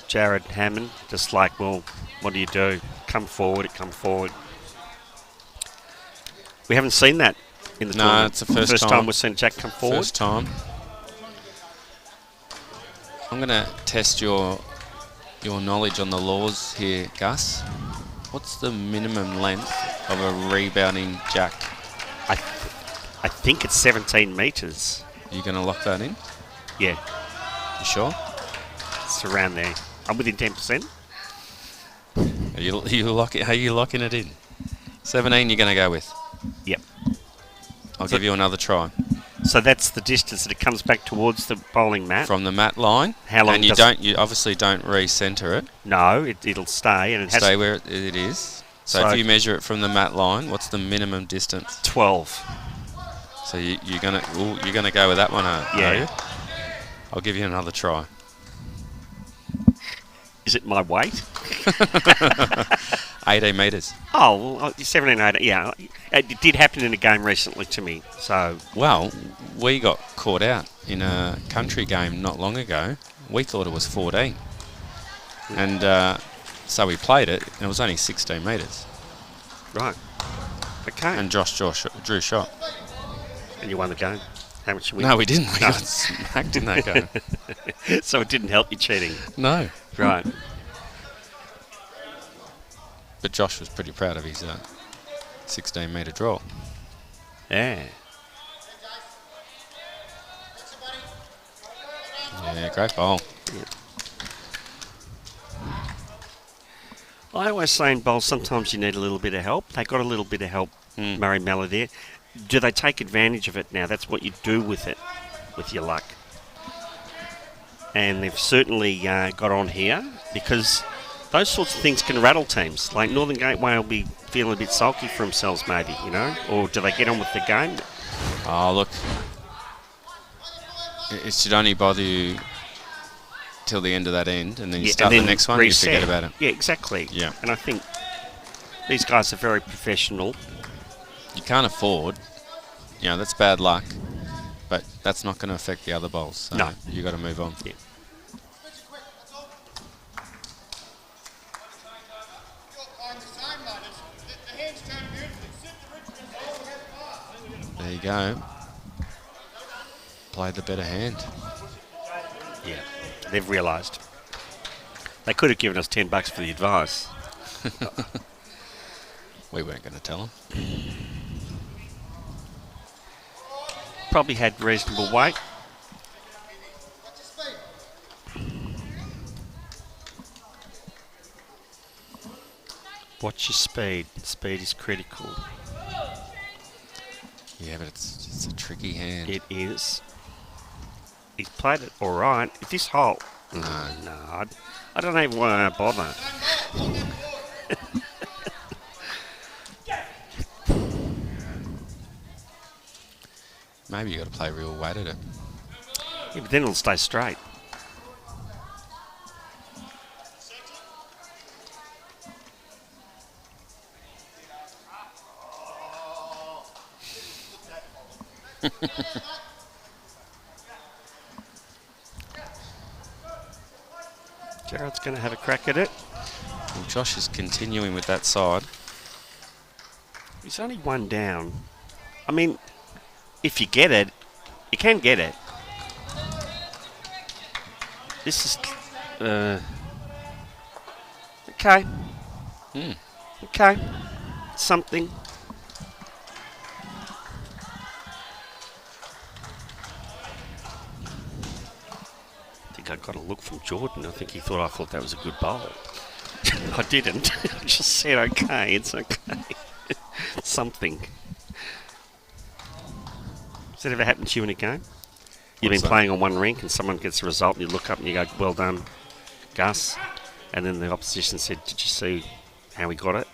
Jared Hammond, just like, well, what do you do? Come forward, come forward. We haven't seen that in the tournament. No, it's the first time we've seen Jack come forward. First time. I'm going to test your knowledge on the laws here, Gus. What's the minimum length of a rebounding jack? I think it's 17 metres. Are you going to lock that in? Yeah. You sure? It's around there. I'm within 10%. Are you locking it in? 17 you're going to go with? Yep. I'll give you another try. So that's the distance that it comes back towards the bowling mat. From the mat line. How long? And you obviously don't re-centre it. No, it'll stay, and it has Stay where it is. So if you measure it from the mat line, what's the minimum distance? 12. So you're gonna go with that one, are Yeah. you? I'll give you another try. Is it my weight? 18 metres. Oh, well, 17, 18. Yeah, it did happen in a game recently to me. So Well, we got caught out in a country game not long ago. We thought it was 14. And so we played it, and it was only 16 metres. right, okay. And Josh drew shot. And you won the game. How much you win? No, we didn't. We got smacked in that game. So it didn't help you cheating. No. Right. But Josh was pretty proud of his 16-metre draw. Yeah. Yeah, great bowl. Yeah. I always say in bowls, sometimes you need a little bit of help. They got a little bit of help, Murray Mallee there. Do they take advantage of it now? That's what you do with it, with your luck. And they've certainly got on here, because those sorts of things can rattle teams. Like Northern Gateway will be feeling a bit sulky for themselves maybe, you know? Or do they get on with the game? Oh, look. It should only bother you till the end of that end, and then you start the next one, reset. you forget about it. Yeah, exactly. Yeah. And I think these guys are very professional. You can't afford, that's bad luck, but that's not going to affect the other bowls. So No. you got to move on. Yeah. There you go. Played the better hand. Yeah, they've realised. They could have given us $10 for the advice. We weren't going to tell them. Probably had reasonable weight. Watch your speed. Speed is critical. Yeah, but it's a tricky hand. It is. He's played it all right. If this hole... No, I don't even want to bother. Maybe you got to play real weight at it. Yeah, but then it'll stay straight. Jared's going to have a crack at it. Well, Josh is continuing with that side. He's only one down. I mean, if you get it, you can get it. This is... okay. Okay. Something. I think I got a look from Jordan. I think he thought I thought that was a good bowl. I didn't. I just said, okay, it's okay. Something. Has that ever happened to you in a game? You've been playing on one rink and someone gets a result and you look up and you go, well done, Gus. And then the opposition said, did you see how he got it?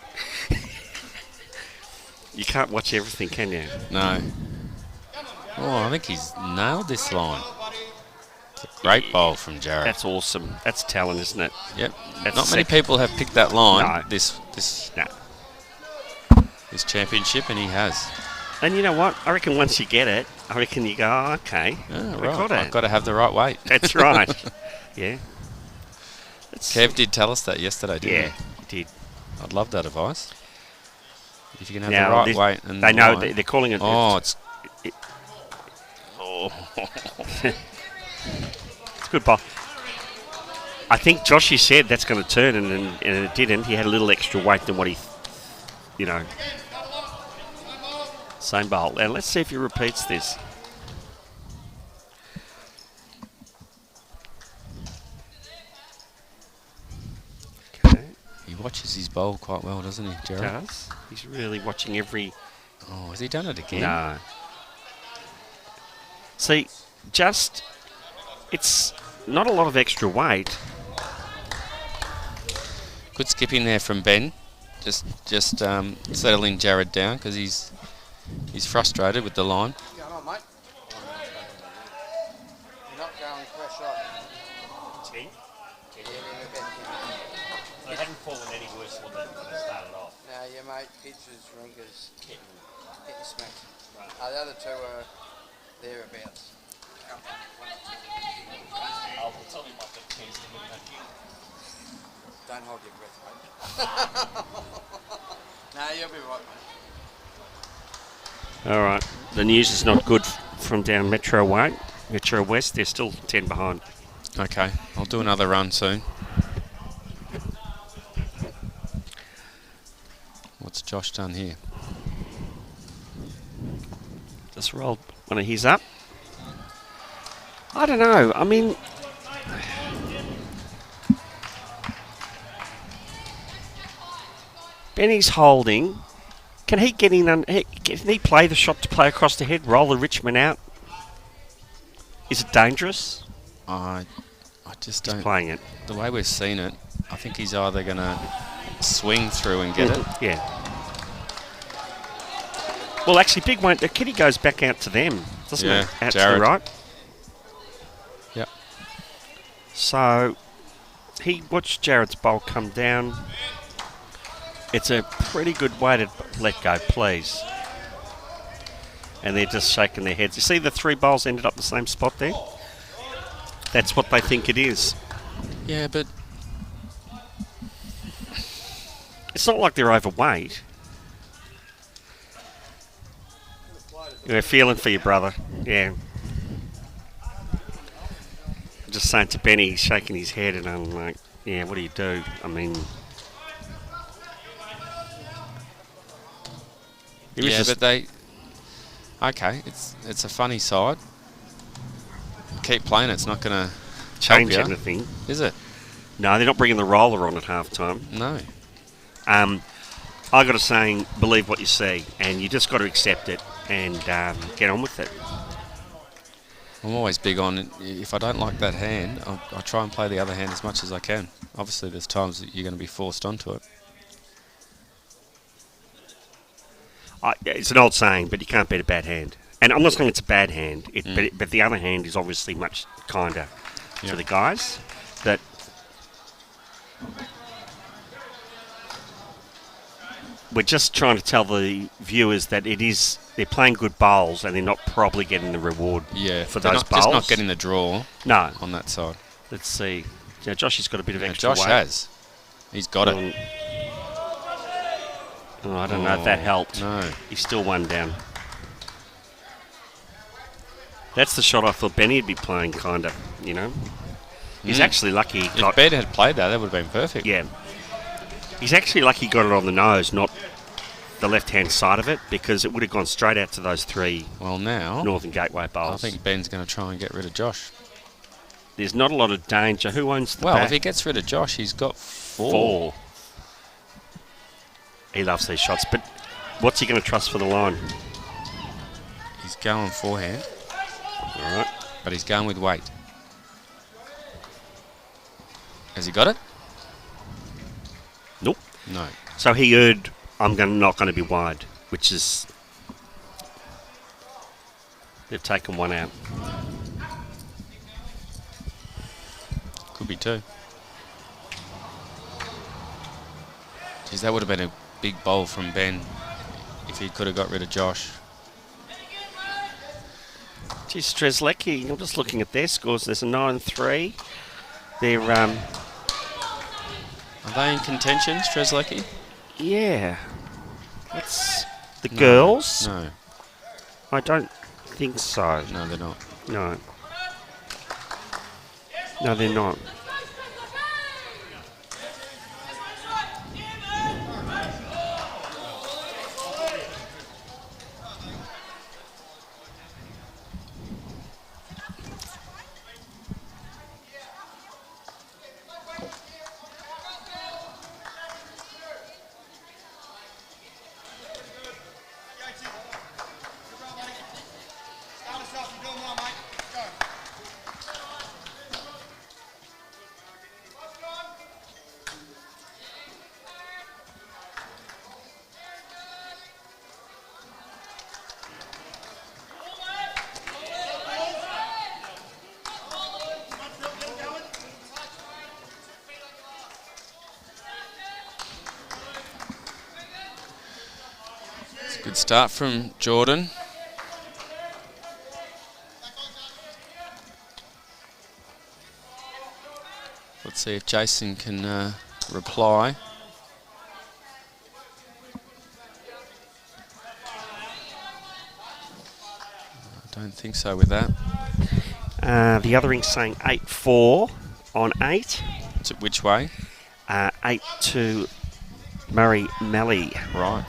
You can't watch everything, can you? No. Oh, I think he's nailed this line. It's a great bowl from Jared. That's awesome. That's talent, isn't it? Yep. That's Not many sick. people have picked that line No. this championship, and he has. And you know what? I reckon once you get it, I reckon you go, oh, okay, Oh, I right. got it. I've got to have the right weight. That's right. Yeah. That's, Kev did tell us that yesterday, didn't yeah, he? did. I'd love that advice. If you can have Now, the right this- weight and They the know line. they're calling it. Oh, It's a good ball. I think Joshy said that's going to turn, and it didn't. He had a little extra weight than what he, same bowl. And let's see if he repeats this. watches his bowl quite well, doesn't he, Gerald? Does. He's really watching every... Oh, has he done it again? No. See, it's not a lot of extra weight. Good skipping there from Ben. Just settling Jared down because he's frustrated with the line. What's going on, mate? You're not going fresh up. 10? Yeah, They haven't fallen any worse than when they started off. no, yeah, mate. Pizzas, ringers, getting smacked. The other two are thereabouts. I'll tell you what the chance to win that. Don't hold your breath, mate. No, you'll be right, mate. All right. The news is not good from down Metro Way. Metro West, they're still 10 behind. Okay, I'll do another run soon. What's Josh done here? Just rolled one of his up. I don't know. I mean, Benny's holding. Can he get in? Can he play the shot to play across the head, roll the Richmond out? Is it dangerous? I just He's don't. playing it. The way we've seen it, I think he's either going to swing through and get it. Yeah. Well, actually, big one. The kitty goes back out to them, doesn't Yeah, it? Out to Jared. the right. Yep. So he watched Jared's bowl come down. It's a pretty good way to let go, please. And they're just shaking their heads. You see the three bowls ended up the same spot there? That's what they think it is. Yeah, but It's not like they're overweight. We're feeling for you, brother. Yeah. I'm just saying to Benny, he's shaking his head, and I'm like, yeah, what do you do? I mean... He was yeah, just- but they. Okay, it's a funny side. Keep playing. It's not going to change help ya, anything. is it? No, they're not bringing the roller on at half time. No. I got to say, believe what you see, and you just got to accept it and get on with it. I'm always big on, if I don't like that hand, I'll try and play the other hand as much as I can. Obviously, there's times that you're going to be forced onto it. It's an old saying, but you can't beat a bad hand. And I'm not saying it's a bad hand, but the other hand is obviously much kinder to the guys. That we're just trying to tell the viewers that they're playing good bowls and they're not probably getting the reward for those bowls. Just not getting the draw No. on that side. Let's see. Yeah, Josh has got a bit of Yeah, extra Josh weight. has. He's got it. Oh, I don't know if that helped. No. He's still one down. That's the shot I thought Benny would be playing, kind of, you know. He's actually lucky he got... If Ben had played that would have been perfect. Yeah. He's actually lucky he got it on the nose, not the left-hand side of it, because it would have gone straight out to those three Well, now, Northern Gateway I bowls. think Ben's going to try and get rid of Josh. There's not a lot of danger. Who owns the Well, bat? if he gets rid of Josh, he's got four. 4. He loves these shots, but what's he going to trust for the line? He's going forehand, All right. but he's going with weight. Has he got it? Nope. No. So he heard, not going to be wide, which is... They've taken one out. Could be two. Geez, that would have been a big bowl from Ben if he could have got rid of Josh. Geez, Strzelecki, I'm just looking at their scores. There's a 9-3. They're, Are they in contention, Strzelecki? yeah. That's the girls? No. I don't think so. No, they're not. No. No, they're not. Good start from Jordan. Let's see if Jason can reply. I don't think so with that. The other ring's saying 8-4 on 8. Which way? 8 to Mallee. Right.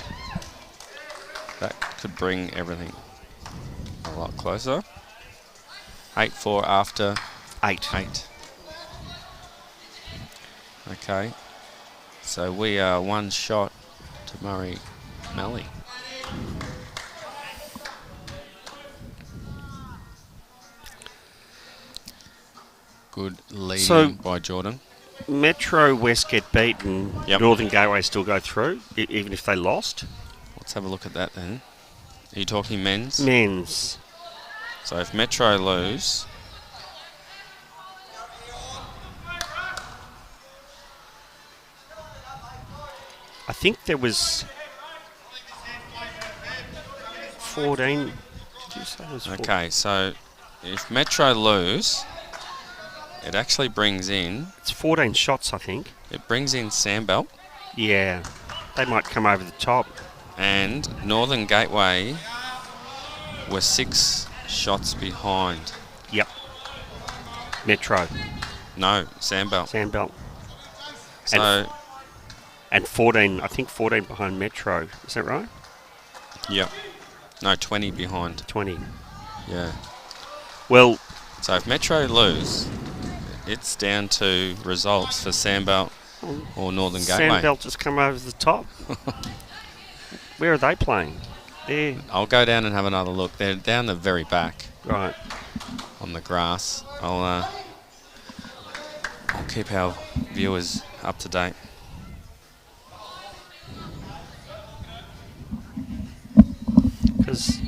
That could bring everything a lot closer. 8-4 after 8. 8. Okay. So we are one shot to Mallee. Good leading by Jordan. Metro West get beaten. Yep. Northern Gateway still go through, even if they lost. Let's have a look at that then. Are you talking men's? Men's. So if Metro lose, I think there was 14. Did you say it was 14? okay, so if Metro lose, it actually brings in, It's 14 shots, I think. it brings in Sandbelt Yeah. They might come over the top. and Northern Gateway were 6 shots behind. Yep. Metro. No, Sandbelt. Sandbelt. So, And 14, I think 14 behind Metro. Is that right? yep. No, 20 behind. 20. Yeah. Well, So if Metro lose, it's down to results for Sandbelt or Northern Gateway. Sandbelt just come over the top. Where are they playing? There. I'll go down and have another look. They're down the very back Right. on the grass. I'll keep our viewers up to date. Because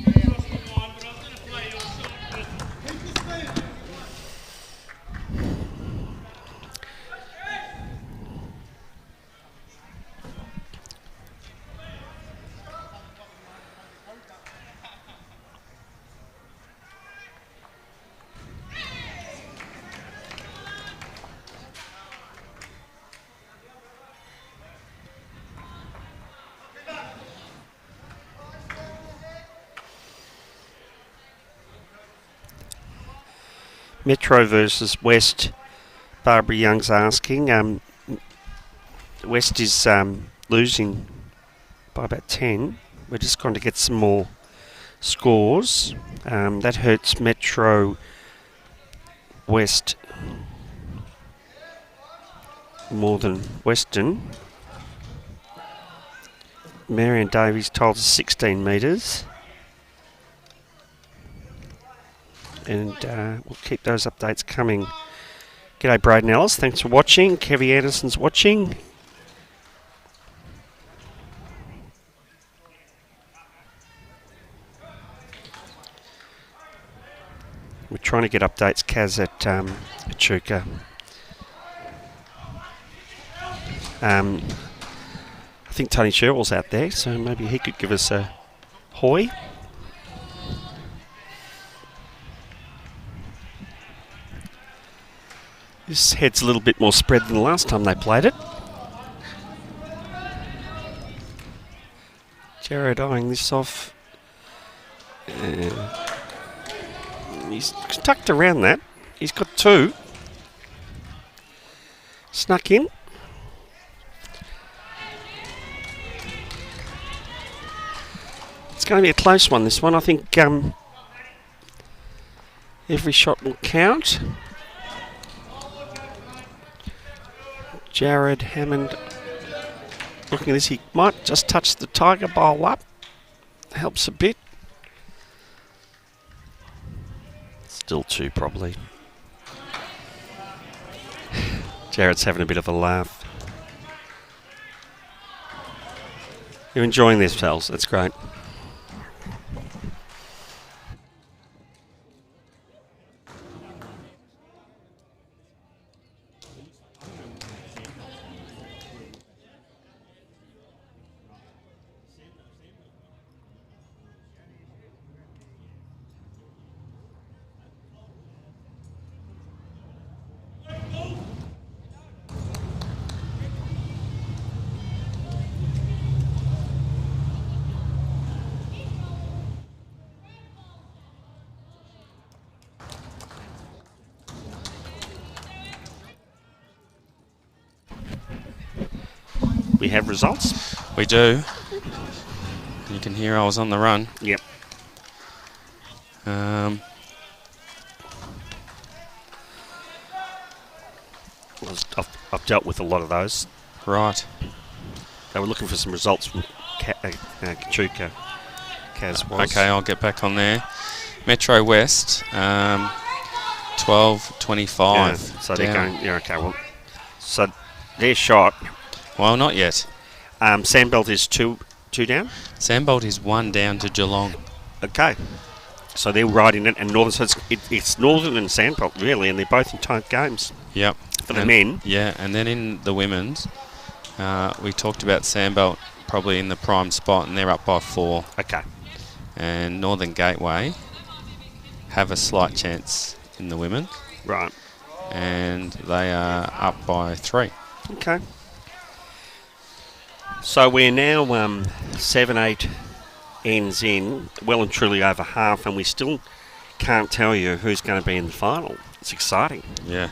Metro versus West, Barbara Young's asking. West is losing by about 10. We're just going to get some more scores. That hurts Metro West more than Western. Marion Davies told us 16 metres. And we'll keep those updates coming. G'day Braden Ellis, thanks for watching. Kevy Anderson's watching. We're trying to get updates, Kaz, at Echuca. I think Tony Sherwell's out there, so maybe he could give us a hoy. This head's a little bit more spread than the last time they played it. Jared eyeing this off. He's tucked around that. He's got 2. Snuck in. It's going to be a close one, this one. I think every shot will count. Jared Hammond, looking at this, he might just touch the Tiger bowl up. Helps a bit. Still 2 probably. Jared's having a bit of a laugh. You're enjoying this, pals. That's great. have results? We do. You can hear I was on the run. Yep. I've dealt with a lot of those. Right. They were looking for some results from Kachuka. Kaz was. Okay, I'll get back on there. Metro West, 12-25. Yeah, so they're down. going. Yeah, okay. Well, so they're shot. Well, not yet. Sandbelt is two down. Sandbolt is 1 down to Geelong. Okay. So they're riding it, and Northern. So it's Northern and Sandbelt really, and they're both in tight games. Yep. For the men. Yeah, and then in the women's, we talked about Sandbelt probably in the prime spot, and they're up by 4. Okay. And Northern Gateway have a slight chance in the women. Right. And they are up by 3. Okay. So we're now 7-8 ends in, well and truly over half, and we still can't tell you who's going to be in the final. It's exciting. Yeah.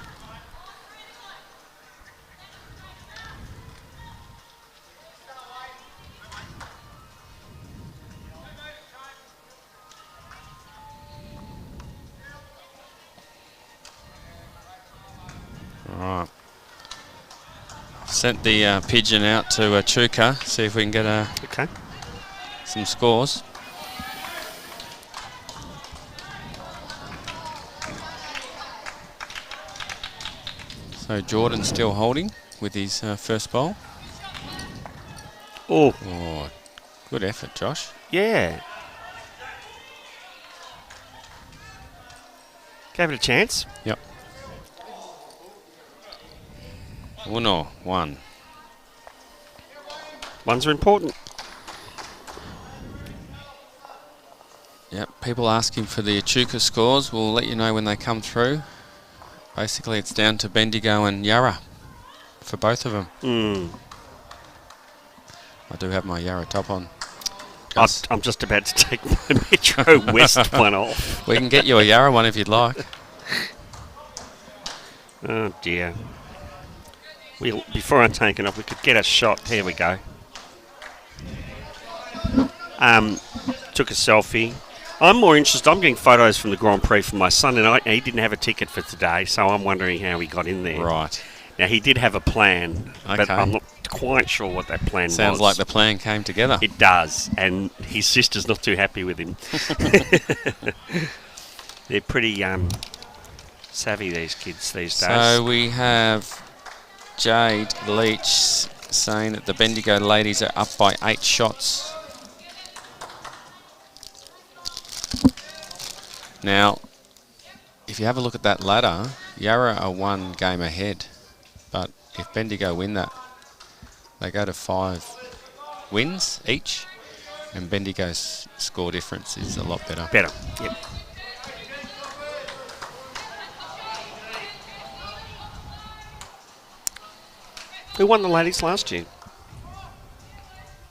Right. Sent the pigeon out to Chuka, see if we can get Okay. some scores. So Jordan's still holding with his first bowl. Oh, Oh, good effort, Josh. yeah. Gave it a chance. Yep. 1. Ones are important. Yep, people asking for the Echuca scores. We'll let you know when they come through. Basically, it's down to Bendigo and Yarra for both of them. I do have my Yarra top on. I'm just about to take my Metro West one off. We can get you a Yarra one if you'd like. Oh, dear. Before I take it off, we could get a shot. Here we go. Took a selfie. I'm more interested. I'm getting photos from the Grand Prix from my son, and he didn't have a ticket for today, so I'm wondering how he got in there. Right. Now, he did have a plan, but Okay. I'm not quite sure what that plan was. Sounds like the plan came together. It does, and his sister's not too happy with him. They're pretty savvy, these kids these days. So we have Jade Leach saying that the Bendigo ladies are up by 8 shots. Now, if you have a look at that ladder, Yarra are 1 game ahead. But if Bendigo win that, they go to 5 wins each. And Bendigo's score difference is a lot better. Better, yep. Who won the ladies last year?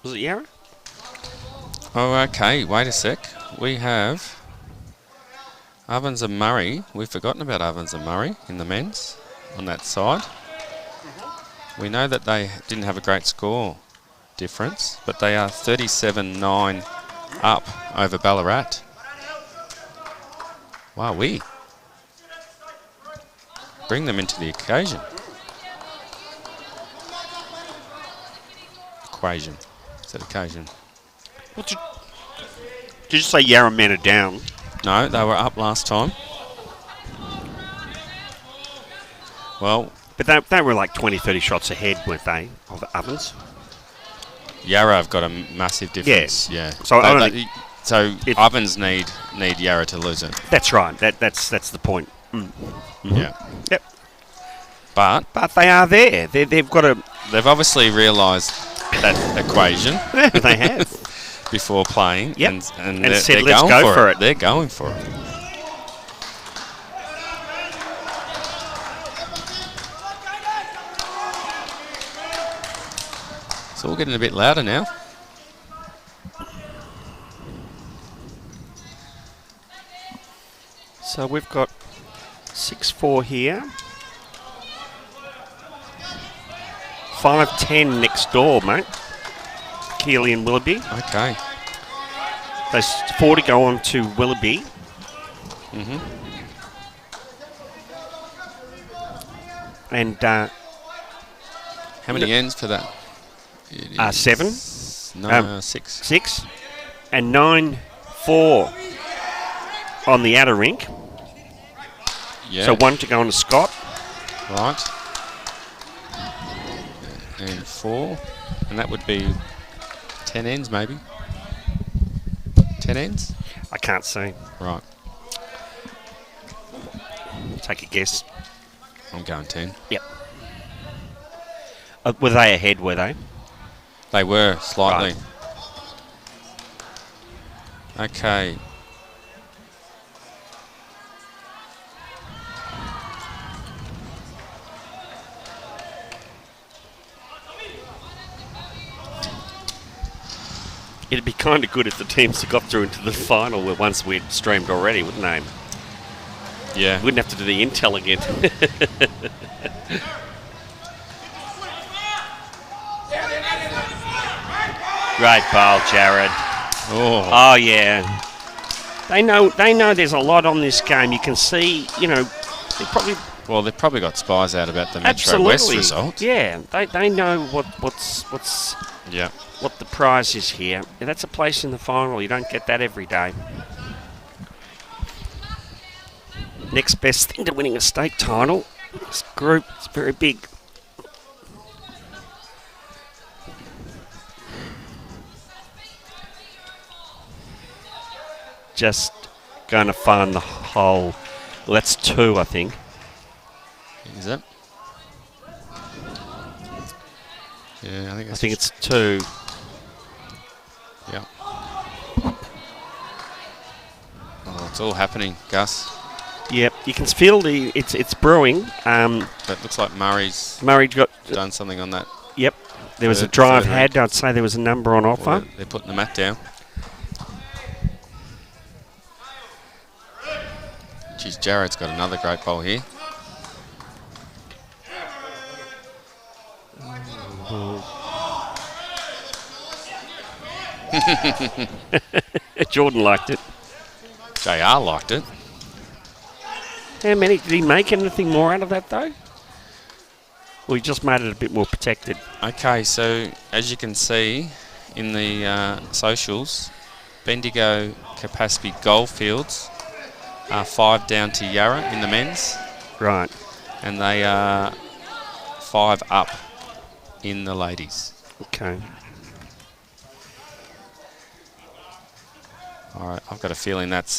Was it Yarra? Oh, okay. Wait a sec. We have Ovens and Murray. We've forgotten about Ovens and Murray in the men's on that side. We know that they didn't have a great score difference, but they are 37-9 up over Ballarat. Wow, we bring them into the occasion. Equation. Is that occasion? What did you say Yarra men are down? No, they were up last time. Well, But they were like 20, 30 shots ahead, weren't they, of the Ovens? Yarra have got a massive difference. Yeah. So So Ovens need Yarra to lose it. That's right. That's the point. Yeah. Yep. But they are there. They've got a. they've obviously realised that equation. They have. Before playing. Yep. And And said, they're let's going go for it. They're going for it. It's all getting a bit louder now. So we've got 6-4 here. 5-10 next door, mate. Keeley and Willoughby. Okay. There's 4 to go on to Willoughby. And How many ends for that? 7. No, 6. 6. And 9-4 on the outer rink. Yeah. So 1 to go on to Scott. Right. And 4. And that would be 10 ends, maybe. 10 ends? I can't see. Right. Take a guess. I'm going 10. Yep. Were they ahead, were they? They were, slightly. Right. Okay. It'd be kind of good if the teams that got through into the final were ones we'd streamed already, wouldn't they? Yeah. Wouldn't have to do the intel again. Great bowl, Jared. Oh yeah. They know there's a lot on this game. You can see, they probably Well, they've probably got spies out about the Metro absolutely West result. Yeah, they know what's Yeah. what the prize is here. And that's a place in the final. You don't get that every day. Next best thing to winning a state title. This group is very big. Just going to find the hole. Well, that's 2, I think. Is it? Yeah, I think it's 2. Yeah. Oh, it's all happening, Gus. Yep, you can feel it's brewing. But it looks like Murray's got done something on that. Yep, there was a Third drive rank. had. I'd say there was a number on offer. Well, they're putting the mat down. Geez, Jared's got another great bowl here. Jordan liked it. JR liked it. How many did he make? Anything more out of that though? Well, he just made it a bit more protected. Okay, so as you can see in the socials, Bendigo Capaspy Goldfields are 5 down to Yarra in the men's, Right. and they are 5 up in the ladies. Okay. All right, I've got a feeling that's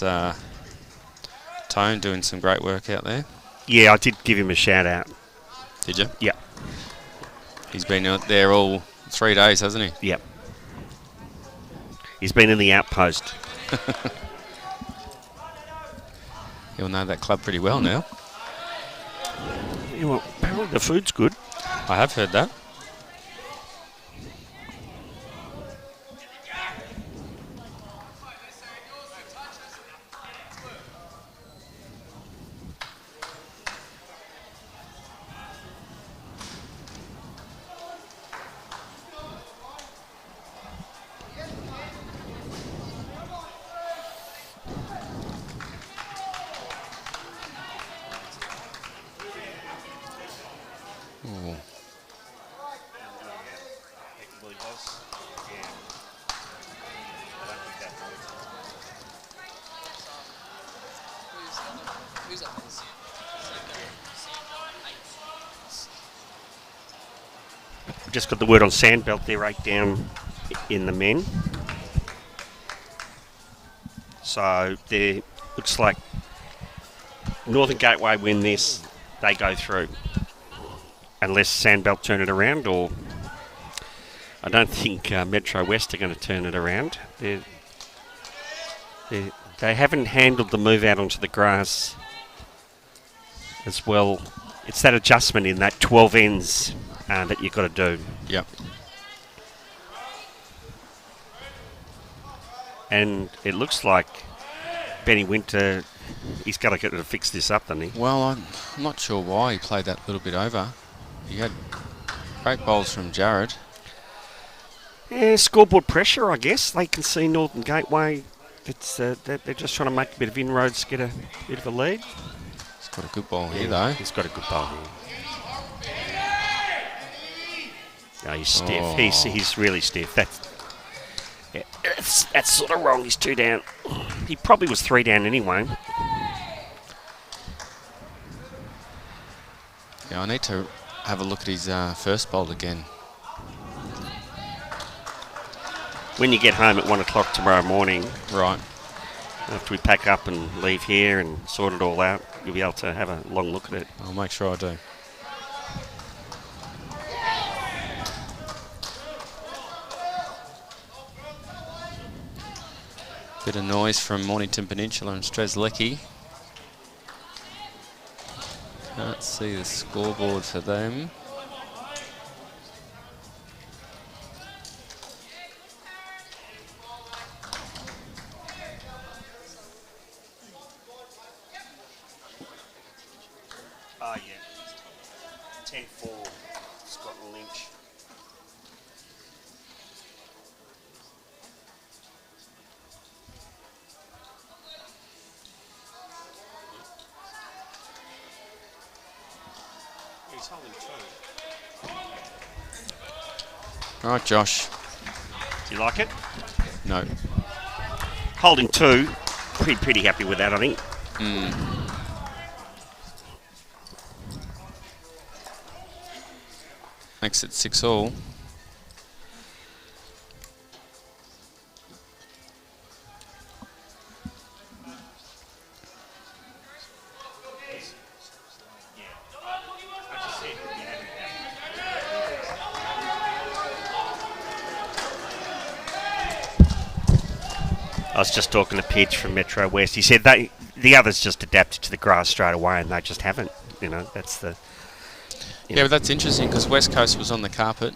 Tone doing some great work out there. Yeah, I did give him a shout out. Did you? Yep. He's been out there all 3 days, hasn't he? Yep. He's been in the outpost. He'll know that club pretty well now. Yeah, well, apparently the food's good. I have heard that. Ooh. We've just got the word on Sandbelt there, 8 down in the men. So there looks like Northern Gateway win this, they go through. Unless Sandbelt turn it around, or I don't think Metro West are going to turn it around. They haven't handled the move out onto the grass as well. It's that adjustment in that 12 ends that you've got to do. Yep. And it looks like Benny Winter, he's got to get to fix this up, doesn't he? Well, I'm not sure why he played that little bit over. He had Great bowls from Jared. Yeah, scoreboard pressure, I guess. They can see Northern Gateway. It's they're just trying to make a bit of inroads, get a bit of a lead. He's got a good ball here, though. He's got a good bowl here. No, he's stiff. Oh. He's really stiff. That's sort of wrong. He's 2 down. He probably was 3 down anyway. Yeah, I need to have a look at his first bowl again. When you get home at 1 o'clock tomorrow morning, Right. after we pack up and leave here and sort it all out, you'll be able to have a long look at it. I'll make sure I do. Bit of noise from Mornington Peninsula and Strzelecki. Can't see the scoreboard for them. Oh, yeah. 10-4, Scotland Lynch. He's holding 2. Right, Josh. Do you like it? No. Holding 2. Pretty happy with that, I think. Makes it 6-all. I was just talking to Pidge from Metro West. He said the others just adapted to the grass straight away, and they just haven't. You know, that's the. Yeah, but that's interesting because West Coast was on the carpet.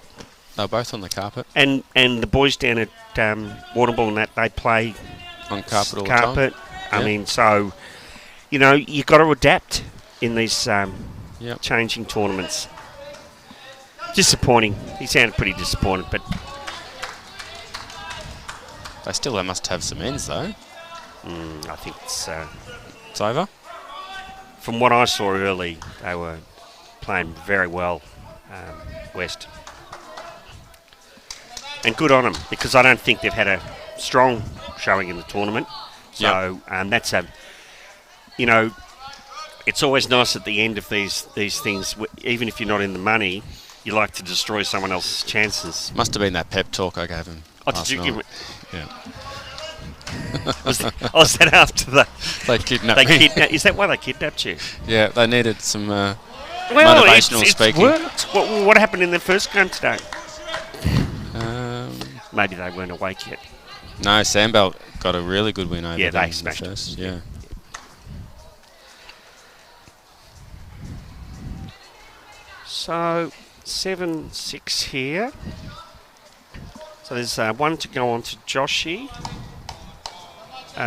They were both on the carpet. And the boys down at Waterball and that, they play On carpet all the time. I Yeah. mean, so you know, you've got to adapt in these Yep. changing tournaments. Disappointing. He sounded pretty disappointed, but They still must have some ends though. I think it's It's over. from what I saw early, they were playing very well, West. And good on them, because I don't think they've had a strong showing in the tournament. So that's you know, it's always nice at the end of these things, even if you're not in the money, you like to destroy someone else's chances. Must have been that pep talk I gave him. Oh, did last you give night. it? Yeah. Was that after They kidnapped they me. Is that why they kidnapped you? Yeah, they needed some Motivational motivational speaking. Worked. What happened in the first game today? Um, Maybe they weren't awake yet. no, Sandbelt got a really good win over Yeah, them they in the smashed first. them. Yeah. So 7-6 here. So there's one to go on to Joshy.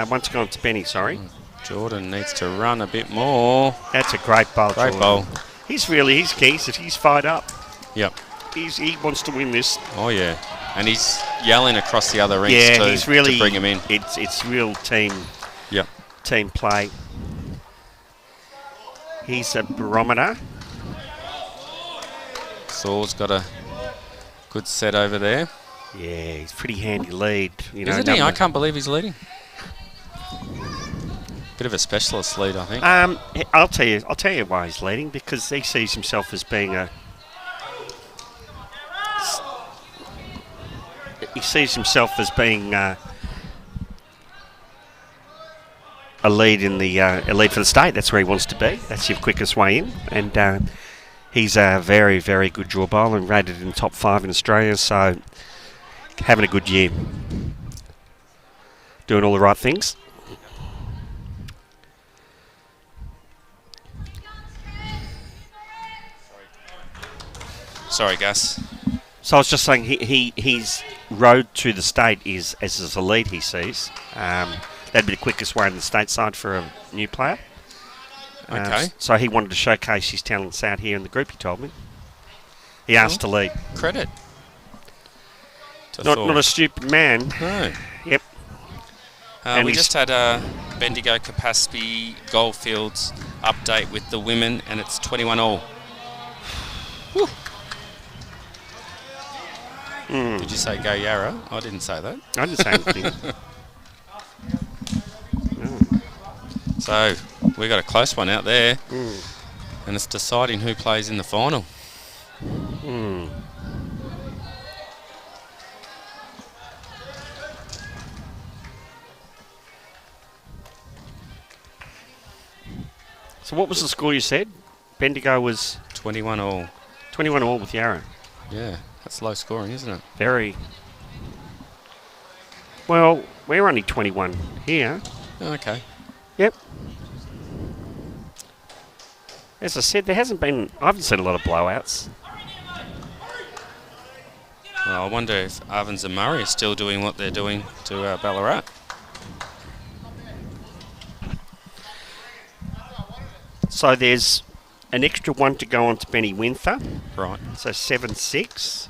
One to go on to Benny, sorry. Jordan needs to run a bit more. That's a great bowl, Great Jordan. bowl. He's key. He's fired up. Yep. He wants to win this. Oh yeah. And he's yelling across the other rings too he's really to bring him in. It's real team play. He's a barometer. Saul's got a good set over there. Yeah, he's pretty handy lead. You know, Isn't he? I can't believe he's leading. Bit of a specialist lead, I think. I'll tell you why he's leading, because he sees himself as being a lead in the a lead for the state. That's where he wants to be. That's your quickest way in, and he's a very, very good draw bowler and rated in the top 5 in Australia. So having a good year, doing all the right things. Sorry, Gus. So I was just saying, his road to the state is as a lead he sees. That'd be the quickest way in the state side for a new player. Okay. So he wanted to showcase his talents out here in the group, he told me. He asked to lead. Credit. to Not Thor. a stupid man. No. Yep. We just had a Bendigo Capacity Goldfields update with the women, and it's 21 all. Did you say go Yarra? I didn't say that. I didn't say anything. So we got a close one out there, and it's deciding who plays in the final. So what was the score you said? Bendigo was 21 all. 21 all with Yarra. Yeah, that's low scoring, isn't it? Very. Well, we're only 21 here. Oh, okay. Yep. As I said, I haven't seen a lot of blowouts. Well, I wonder if Ovens and Murray are still doing what they're doing to Ballarat. So there's an extra one to go on to Benny Winther. Right. So 7-6.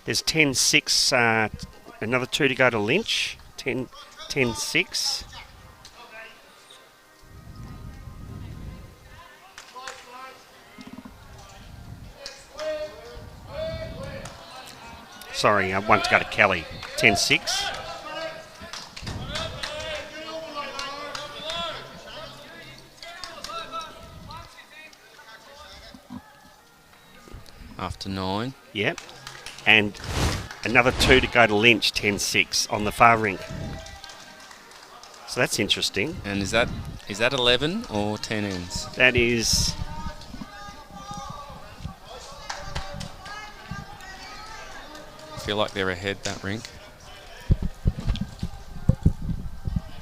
There's 10-6, another 2 to go to Lynch. 10-6. Sorry, one to go to Kelly. 10-6. After 9. Yep. And another 2 to go to Lynch, 10-6 on the far rink. So that's interesting. And is that 11 or 10 ends? That is... I feel like they're ahead, that rink.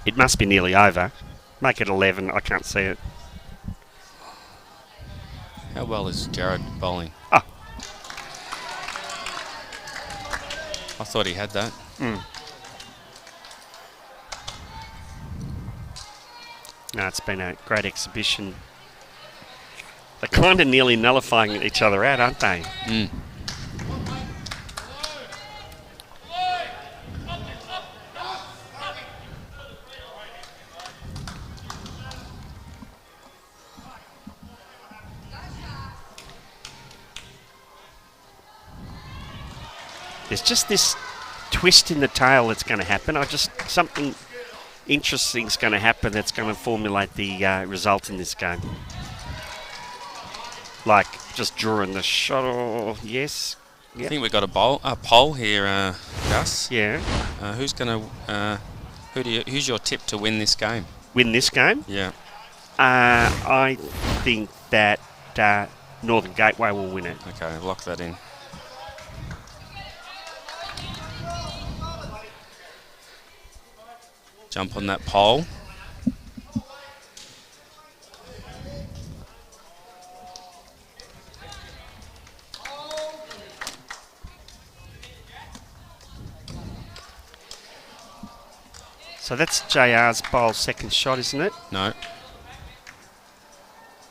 It must be nearly over. Make it 11. I can't see it. How well is Jared bowling? Ah. I thought he had that. No, it's been a great exhibition. They're kind of nearly nullifying each other out, aren't they? There's just this twist in the tail that's going to happen. Something interesting's going to happen that's going to formulate the result in this game. Like just drawing the shot. Or yes. I think we've got a poll here, Gus. Yeah. Who's your tip to win this game? Win this game? Yeah. I think that Northern Gateway will win it. Okay, lock that in. Jump on that pole. So that's JR's bowl second shot, isn't it? No.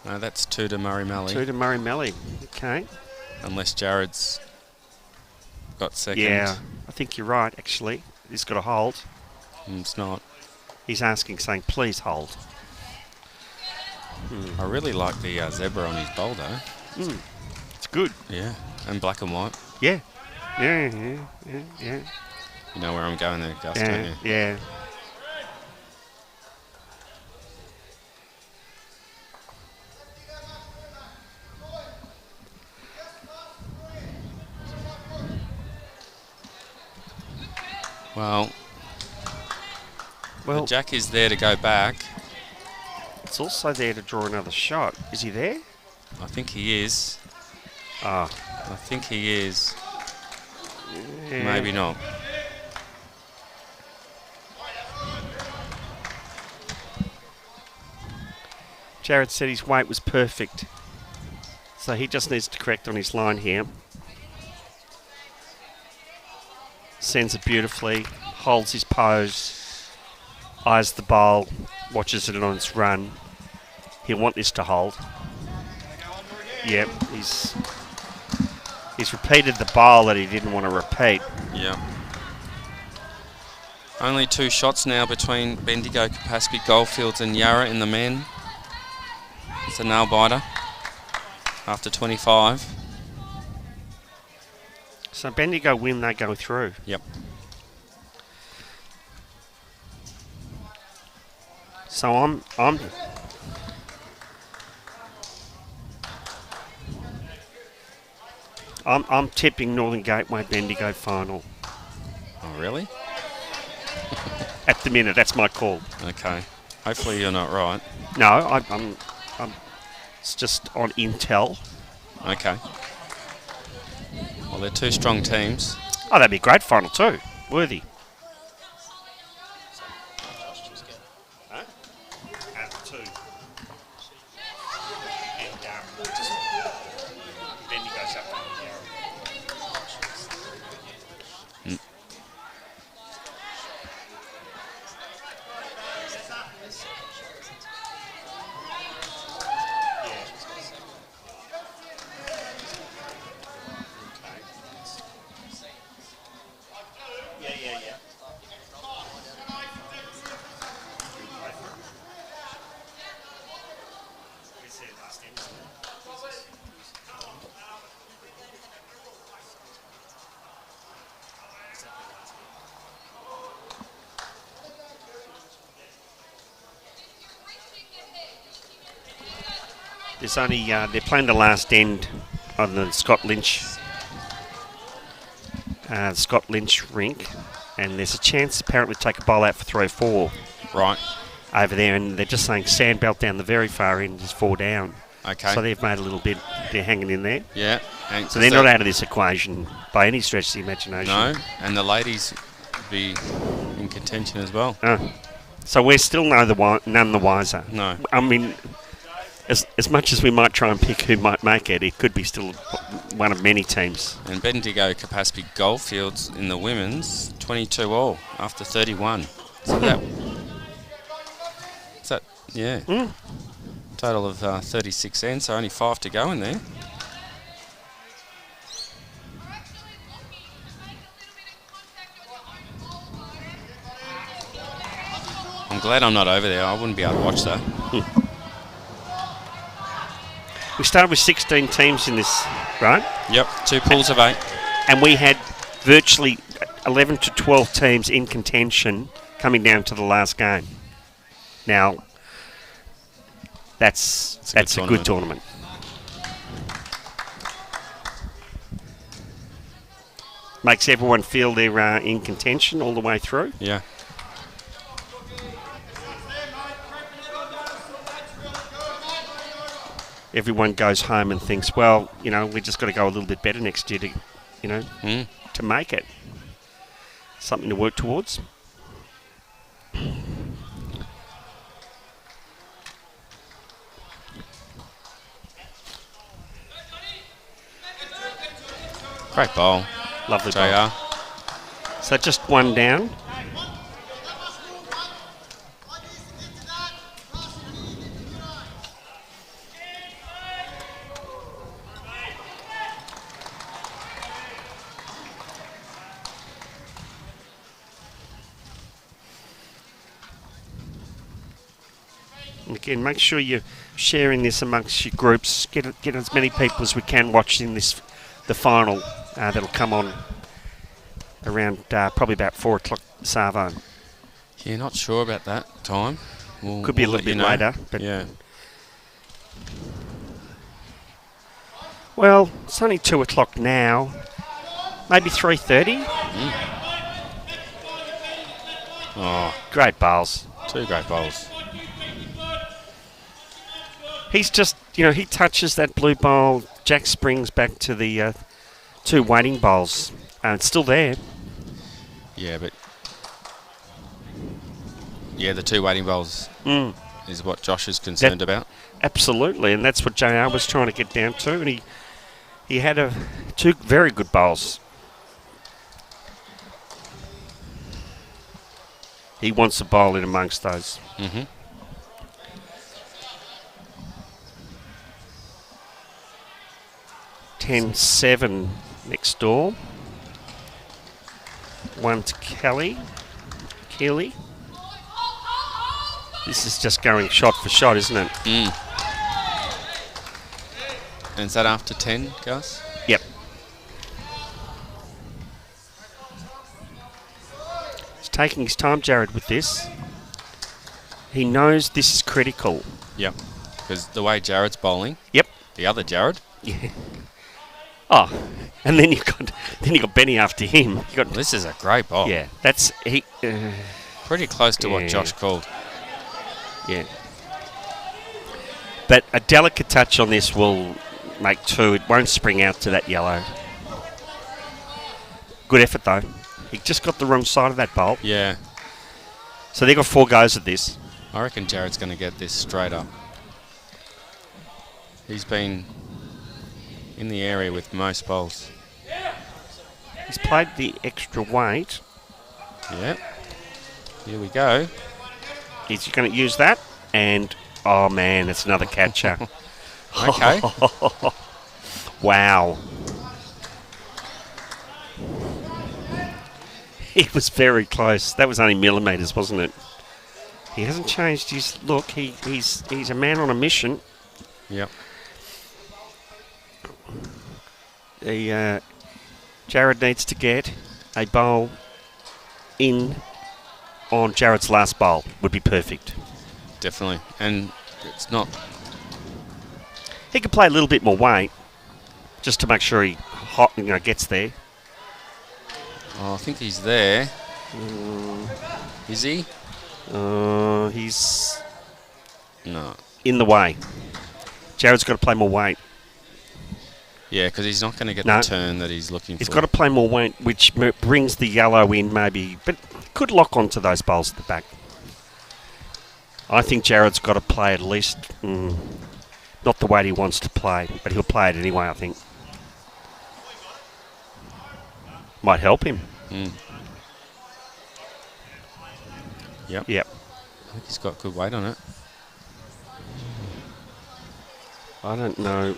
No, that's 2 to Murray Mallee. 2 to Murray Mallee. Okay. Unless Jared's got second. Yeah, I think you're right, actually. He's got a hold. It's not. He's asking, saying, please hold. I really like the zebra on his bowl, though. It's good. Yeah, and black and white. Yeah. Yeah. You know where I'm going there, Gus, don't you? Yeah. Well, the Jack is there to go back. It's also there to draw another shot. Is he there? I think he is. Ah. I think he is. Yeah. Maybe not. Jared said his weight was perfect. So he just needs to correct on his line here. Sends it beautifully. Holds his pose. eyes the bowl, watches it on its run. He'll want this to hold. Yep, he's repeated the bowl that he didn't want to repeat. Yeah. Only 2 shots now between Bendigo, Capaspy, Goldfields and Yarra in the men. It's a nail biter after 25. So Bendigo win, they go through. Yep. So I'm tipping Northern Gateway Bendigo final. Oh, really? At the minute, that's my call. Okay. Hopefully you're not right. No, I'm it's just on intel. Okay. Well, they're 2 strong teams. Oh, that'd be a great final too. Worthy. There's only they're playing the last end on the Scott Lynch rink, and there's a chance apparently to take a bowl out for 3-4. Right. Over there, and they're just saying sand belt down the very far end is 4 down. Okay. So they've made a little bit. They're hanging in there. Yeah. And so they're not out of this equation by any stretch of the imagination. No, and the ladies would be in contention as well. So we're still none the wiser. No. I mean, as much as we might try and pick who might make it, it could be still one of many teams. And Bendigo Capaspy Goldfields in the women's 22 all after 31. So yeah. Total of 36 ends, so only 5 to go in there. I'm glad I'm not over there. I wouldn't be able to watch that. We started with 16 teams in this, right? Yep, 2 pools of 8. And we had virtually 11 to 12 teams in contention coming down to the last game. Now, that's a good tournament. Makes everyone feel they're in contention all the way through. Yeah. Everyone goes home and thinks, well, we just got to go a little bit better next year to, to make it. Something to work towards. Great bowl. Lovely JR. bowl. So just 1 down. And again, make sure you're sharing this amongst your groups. Get as many people as we can watching the final. That'll come on around probably about 4 o'clock Savo. Yeah, not sure about that time. Could be a little bit later. But yeah. Well, it's only 2 o'clock now. Maybe 3:30. Oh, great bowls. 2 great bowls. He's just, he touches that blue bowl. Jack springs back to the 2 waiting bowls. It's still there. Yeah, but... Yeah, the 2 waiting bowls is what Josh is concerned about. Absolutely, and that's what JR was trying to get down to. And he had 2 very good bowls. He wants to bowl in amongst those. Mm-hmm. 10-7 next door. 1 to Keeley. This is just going shot for shot, isn't it? Mm. And is that after 10, Gus? Yep. He's taking his time, Jared, with this. He knows this is critical. Yep. Because the way Jared's bowling. Yep. The other Jared. Yeah. Oh, and then you got Benny after him. You got This is a great bowl. Yeah, that's he. Pretty close to what Yeah. Josh called. Yeah. But a delicate touch on this will make 2. It won't spring out to that yellow. Good effort though. He just got the wrong side of that bowl. Yeah. So they got 4 goes at this. I reckon Jared's going to get this straight up. He's been in the area with most bowls. He's played the extra weight. Yep. Here we go. He's going to use that, and oh man, it's another catcher. Okay. Wow. He was very close. That was only millimetres, wasn't it? He hasn't changed his look. He's a man on a mission. Yep. Jared needs to get a bowl in on Jared's last bowl. Would be perfect. Definitely. And it's not... He could play a little bit more weight, just to make sure he gets there. Oh, I think he's there. Is he? He's No. in the way. Jared's got to play more weight. Yeah, because he's not going to get No. the turn that he's looking He's for. got to play more weight, which brings the yellow in maybe, but could lock onto those bowls at the back. I think Jared's got to play at least, not the weight he wants to play, but he'll play it anyway, I think. Might help him. Mm. Yep. Yep. I think he's got good weight on it. I don't know.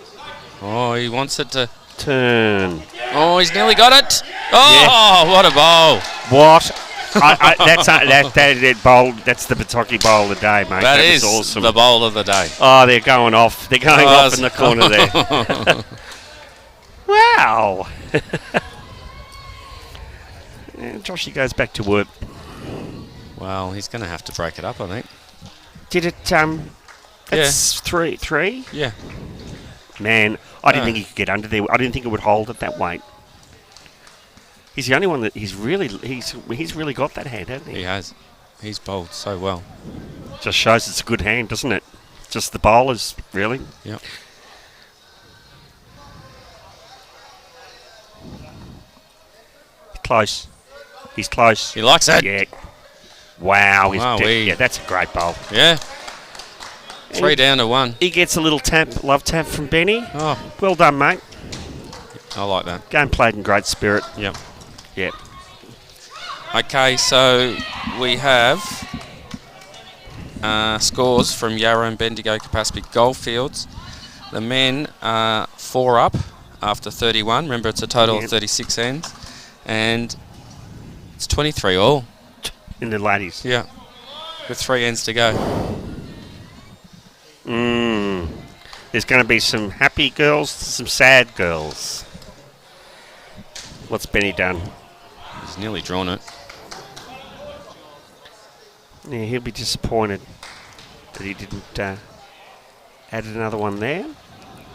Oh, he wants it to... Turn. Oh, he's nearly got it. Oh, what a bowl. What? That bowl. That's the Patoki bowl of the day, mate. That was is awesome. the bowl of the day. Oh, they're going off. They're going off in the corner there. Wow. And Joshy goes back to work. Well, he's going to have to break it up, I think. Did it? That's three. Yeah. Man, I didn't No. think he could get under there. I didn't think it would hold at that weight. He's the only one that he's really got that hand, hasn't he? He has. He's bowled so well. Just shows it's a good hand, doesn't it? Just the bowlers, really. Yep. Close. He's close. He likes it. Yeah. Wow. Wowee. Yeah, that's a great bowl. Yeah. 3 down to 1. He gets a little love tap from Benny. Oh, Well done, mate. I like that. Game played in great spirit. Yep. Yeah. Okay, so we have scores from Yarra and Bendigo Capacitic Goldfields. The men are 4 up after 31. Remember, it's a total of 36 ends. And it's 23 all. In the ladies. Yeah. With 3 ends to go. There's going to be some happy girls, some sad girls. What's Benny done? He's nearly drawn it. Yeah, he'll be disappointed that he didn't add another one there.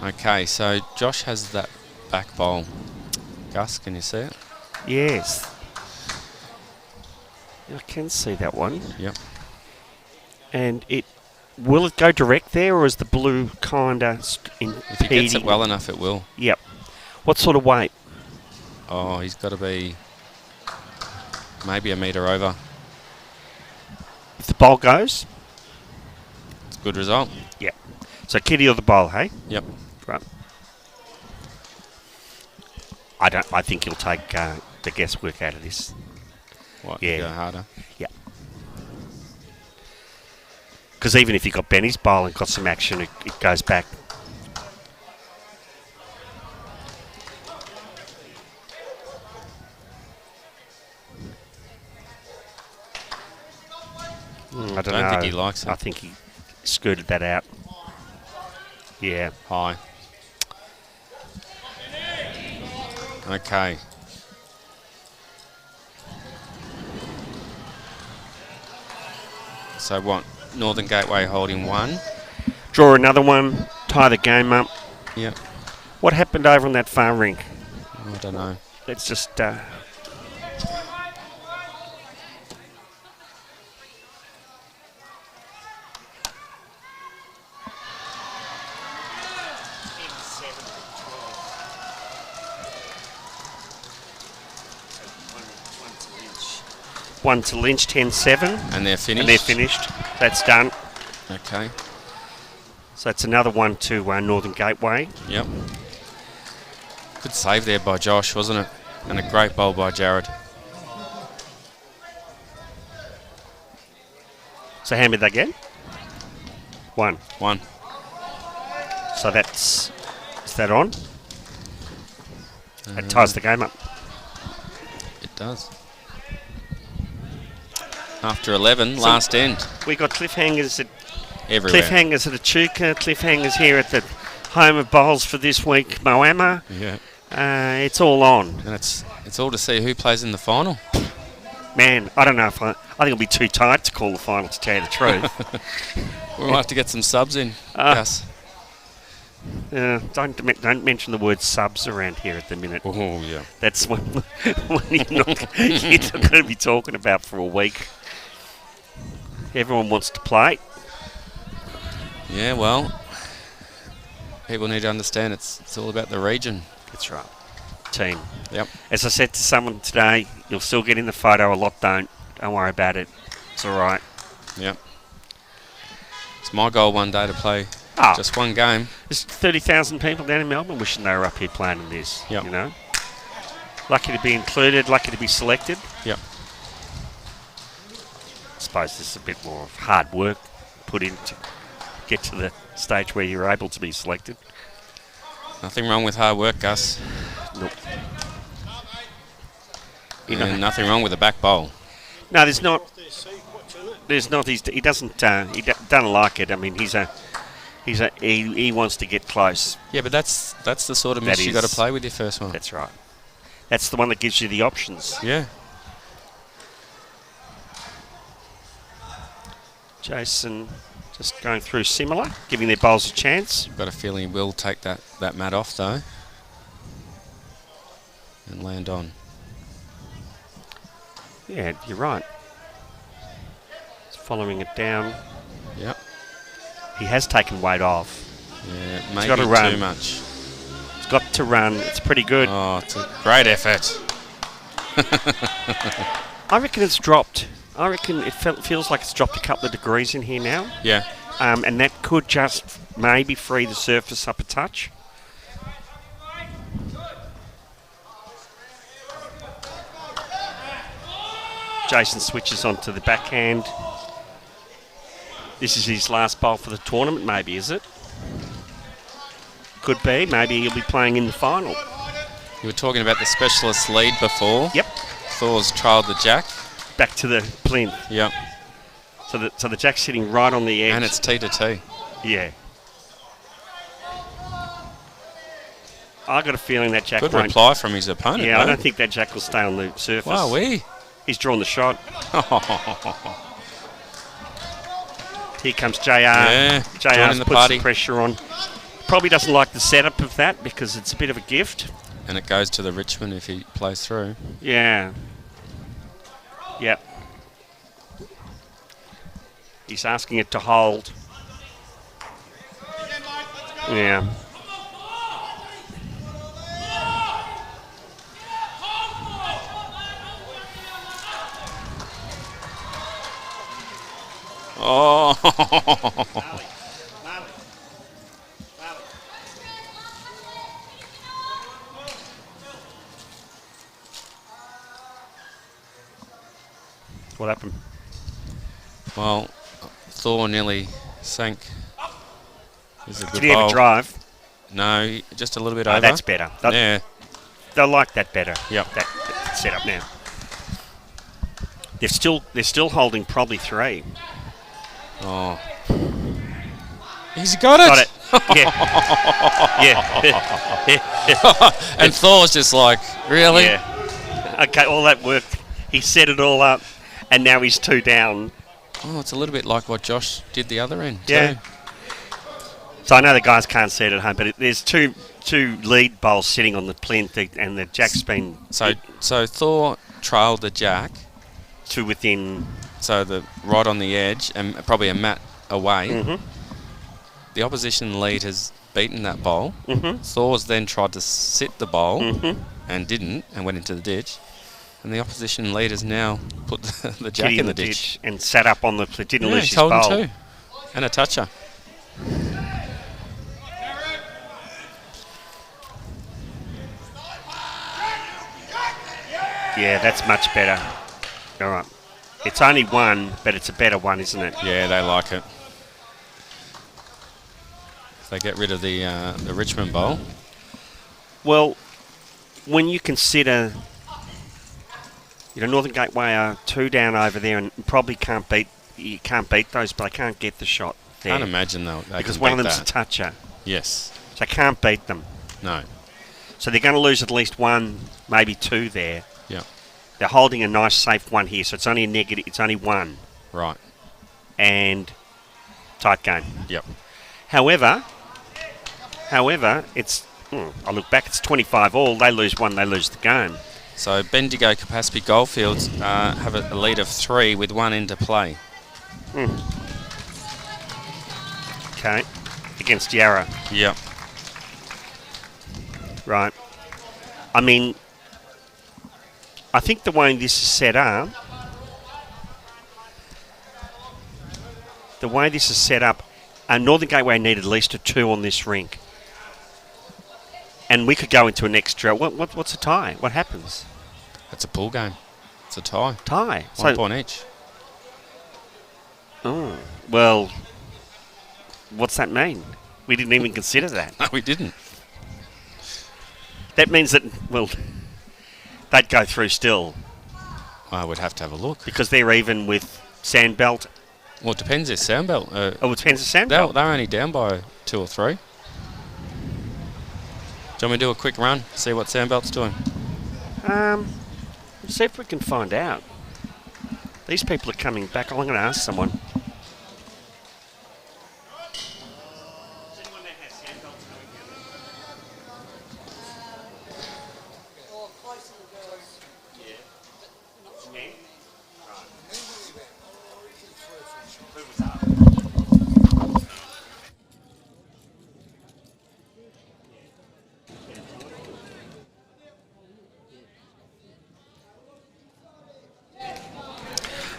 Okay, so Josh has that back bowl. Gus, can you see it? Yes. I can see that one. Yep. And will it go direct there, or is the blue kind of impeding? If he gets it well enough, it will. Yep. What sort of weight? Oh, he's got to be maybe a metre over. If the bowl goes? It's a good result. Yep. So Kitty or the bowl, hey? Yep. Right. I think he'll take the guesswork out of this. What? Yeah. Go harder. Yep. Because even if you got Benny's bowl and got some action, it goes back. I don't know. think he likes it. I think he scooted that out. Yeah. High. Okay. So what? Northern Gateway holding 1. Draw another one, tie the game up. Yep. What happened over on that far rink? I don't know. Let's just... One to Lynch, 10-7. And they're finished? And they're finished. That's done. Okay. So it's another one to Northern Gateway. Yep. Good save there by Josh, wasn't it? And a great bowl by Jared. So how many did they get? 1. 1. So that's... Is that on? It ties the game up. It does. After 11, last end. We got cliffhangers at Everywhere. Cliffhangers at Echuca, cliffhangers here at the home of bowls for this week, Moama. Yeah. It's all on. And it's all to see who plays in the final. Man, I don't know if I think it'll be too tight to call the final, to tell you the truth. We might have to get some subs in, Gus. Don't mention the word subs around here at the minute. Oh, yeah. That's one you're not going to be talking about for a week. Everyone wants to play. Yeah, well, people need to understand it's all about the region. That's right. Team. Yep. As I said to someone today, you'll still get in the photo. A lot don't. Don't worry about it. It's all right. Yep. It's my goal one day to play just one game. There's 30,000 people down in Melbourne wishing they were up here playing in this. Yep. You know? Lucky to be included, lucky to be selected. Yep. I suppose there's a bit more of hard work put in to get to the stage where you're able to be selected. Nothing wrong with hard work, Gus. Nope. And nothing wrong with a back bowl. No, there's not. There's not. He doesn't like it. I mean, he wants to get close. Yeah, but that's the sort of miss you got to play with your first one. That's right. That's the one that gives you the options. Yeah. Jason just going through similar, giving their bowls a chance. Got a feeling he will take that mat off though. And land on. Yeah, you're right. He's following it down. Yep. He has taken weight off. Yeah, He's maybe got to run. too much. He's got to run. It's pretty good. Oh, it's a great effort. I reckon it's dropped. I reckon it feels like it's dropped a couple of degrees in here now. Yeah. And that could just maybe free the surface up a touch. Jason switches onto the backhand. This is his last bowl for the tournament, maybe, is it? Could be. Maybe he'll be playing in the final. You were talking about the specialist lead before. Yep. Thor's trialled the jack. Back to the plinth. Yep. So the jack's sitting right on the edge. And it's T to T. Yeah. I got a feeling that jack Good won't... reply from his opponent. Yeah, though. I don't think that jack will stay on the surface. Wow, He's drawn the shot. Here comes JR. Yeah, JR's in the put party. some pressure on. Probably doesn't like the setup of that because it's a bit of a gift. And it goes to the Richmond if he plays through. Yeah. Yep. He's asking it to hold. Yeah. Oh. What happened? Well, Thor nearly sank. This is a good Did he have bowl. a drive? No, just a little bit Oh, over. that's better. Yeah. They'll like that better. Yep. That setup now. They're still holding probably 3. Oh. He's got it. Got it. Yeah. And Thor's just like, really? Yeah. Okay, all that worked. He set it all up, and now he's 2 down. Oh, it's a little bit like what Josh did the other end. Yeah. Too. So I know the guys can't see it at home, but there's two lead bowls sitting on the plinth, and the jack's been So Thor trailed the jack. to within. So the right on the edge and probably a mat away. Mm-hmm. The opposition lead has beaten that bowl. Mm-hmm. Thor's then tried to sit the bowl Mm-hmm. and didn't and went into the ditch. And the opposition lead has now put the jack in the ditch. and sat up on the plinth. Didn't Yeah, lose he's his holding bowl. 2. And a toucher. Yeah, that's much better. All right. It's only 1, but it's a better one, isn't it? Yeah, they like it. They get rid of the Richmond bowl. Well, when you consider, Northern Gateway are 2 down over there, and probably you can't beat those, but I can't get the shot there. Can't imagine though. Because one of them's a toucher. Yes. So I can't beat them. No. So they're going to lose at least 1, maybe 2 there. Yeah. They're holding a nice safe 1 here, so it's only a negative. It's only 1. Right. And tight game. Yep. However, it's. I look back. It's 25 all. They lose 1. They lose the game. So Bendigo Capacious Goldfields have a lead of 3 with 1 into play. Okay. Against Yarra. Yep. Right. I mean, I think the way this is set up, Northern Gateway need at least a 2 on this rink. And we could go into an extra. What's a tie? What happens? It's a pool game. It's a tie. Tie. 1 point each. Oh, well, what's that mean? We didn't even consider that. No, we didn't. That means that, well, they'd go through still I would have to have a look. because they're even with Sandbelt. Well, it depends if Sandbelt. Oh, it depends on Sandbelt. They're only down by 2 or 3. Do you want me to do a quick run, see what Sandbelt's doing? See if we can find out. These people are coming back. I'm going to ask someone.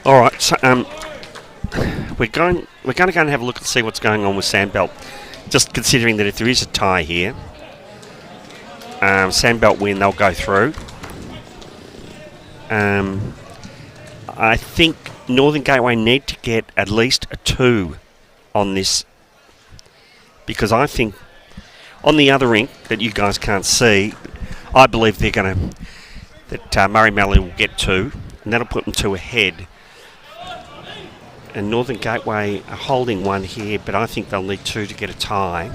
All right, so we're going to go and have a look and see what's going on with Sandbelt. Just considering that if there is a tie here, Sandbelt win, they'll go through. I think Northern Gateway need to get at least a 2 on this, because I think on the other rink that you guys can't see, I believe that Murray Mallee will get 2, and that'll put them 2 ahead. And Northern Gateway are holding 1 here, but I think they'll need 2 to get a tie,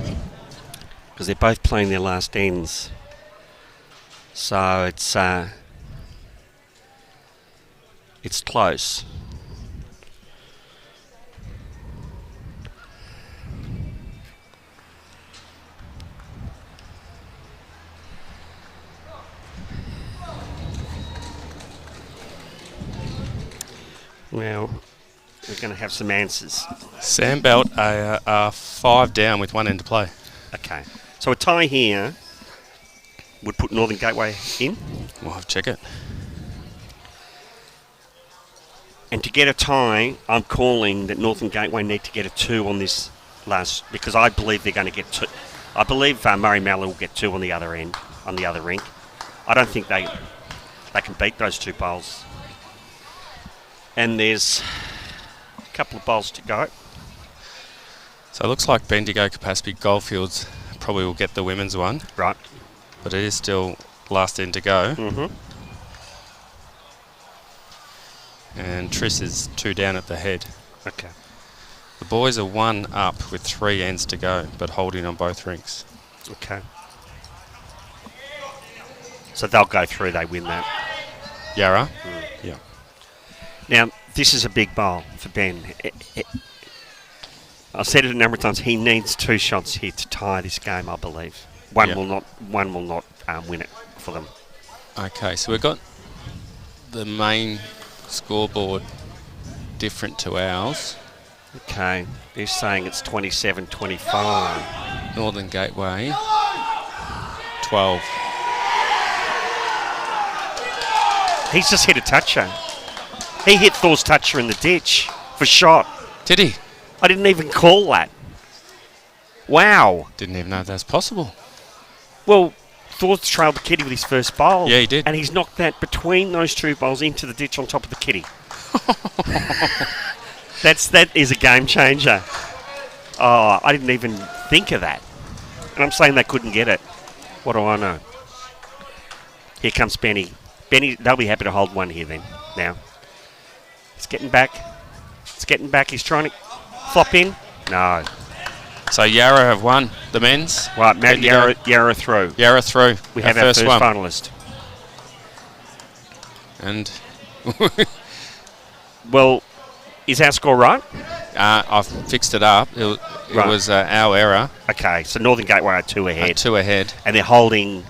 because they're both playing their last ends. So it's close. Well, we're going to have some answers. Sandbelt are 5 down with 1 into play. Okay. So a tie here would put Northern Gateway in. We'll have to check it. And to get a tie, I'm calling that Northern Gateway need to get a 2 on this last, because I believe they're going to get 2. I believe Murray Mallee will get 2 on the other end, on the other rink. I don't think they can beat those 2 bowls. And there's a couple of bowls to go. So it looks like Bendigo Capacity Goldfields probably will get the women's one, Right. but it is still last end to go. Mm-hmm. And Triss is 2 down at the head. Okay. The boys are 1 up with 3 ends to go, but holding on both rinks. Okay. So they'll go through, they win that. Yarra? Yeah. Now, this is a big bowl for Ben. I've said it a number of times, he needs 2 shots here to tie this game, I believe. One will not win it for them. Okay, so we've got the main scoreboard different to ours. Okay, they're saying it's 27-25. Northern Gateway, 12. He's just hit a toucher. He hit Thor's toucher in the ditch for shot. Did he? I didn't even call that. Wow. Didn't even know that's possible. Well, Thor's trailed the kitty with his first bowl. Yeah, he did. And he's knocked that between those 2 bowls into the ditch on top of the kitty. That is a game changer. Oh, I didn't even think of that. And I'm saying they couldn't get it. What do I know? Here comes Benny. Benny, they'll be happy to hold one here then. Now. It's getting back. It's getting back. He's trying to flop in. No. So Yarra have won the men's. Right, Matt, Bendigo. Yarra through. Yarra through. We have our first one. finalist. And Well, is our score right? I've fixed it up. It Right. was our error. Okay, so Northern Gateway are 2 ahead. 2 ahead. And they're holding...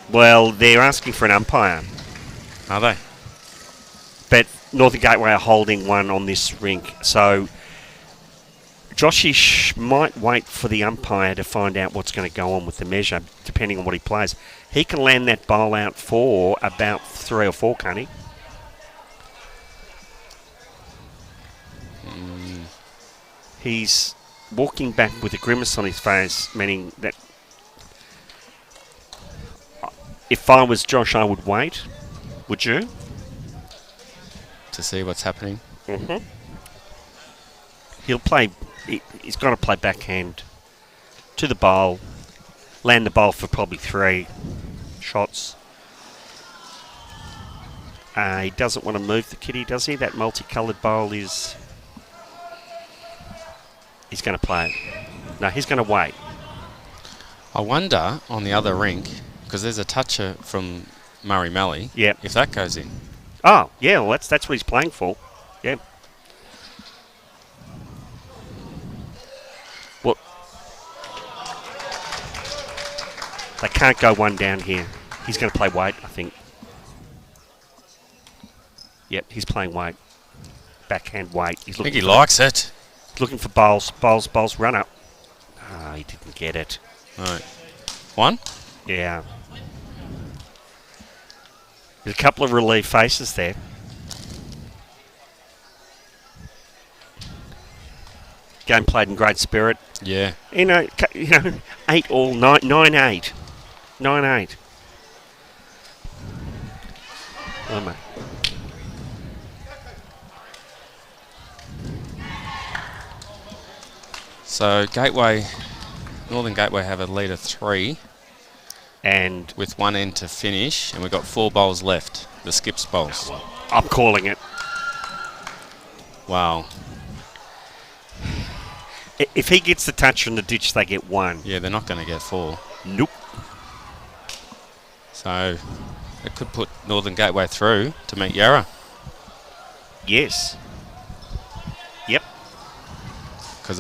Well, they're asking for an umpire. Are they? But Northern Gateway are holding one on this rink. So Joshish might wait for the umpire to find out what's going to go on with the measure, depending on what he plays. He can land that bowl out for about 3 or 4, can't he? He's walking back with a grimace on his face, meaning that if I was Josh, I would wait. Would you? To see what's happening. Mm-hmm. He'll play. He's got to play backhand to the bowl, land the bowl for probably 3 shots. He doesn't want to move the kitty, does he? That multicoloured bowl is... He's going to play it. No, he's going to wait. I wonder on the other rink, because there's a toucher from Murray Mallee, Yep. if that goes in. Oh, yeah, well, that's what he's playing for. Yeah. Well, they can't go 1 down here. He's going to play weight, I think. Yep, he's playing weight. Backhand weight. He's I think looking he likes it. looking for bowls, run up. Ah, he didn't get it. Right. 1? Yeah. There's a couple of relief faces there. Game played in great spirit. Yeah. You know, 8 all, 9-8. 9-8. Oh, mate. So Northern Gateway have a lead of 3 And with 1 end to finish, and we've got 4 bowls left, the skips bowls. I'm calling it. Wow. If he gets the touch from the ditch, they get 1. Yeah, they're not going to get 4. Nope. So it could put Northern Gateway through to meet Yarra. Yes. Yep. Because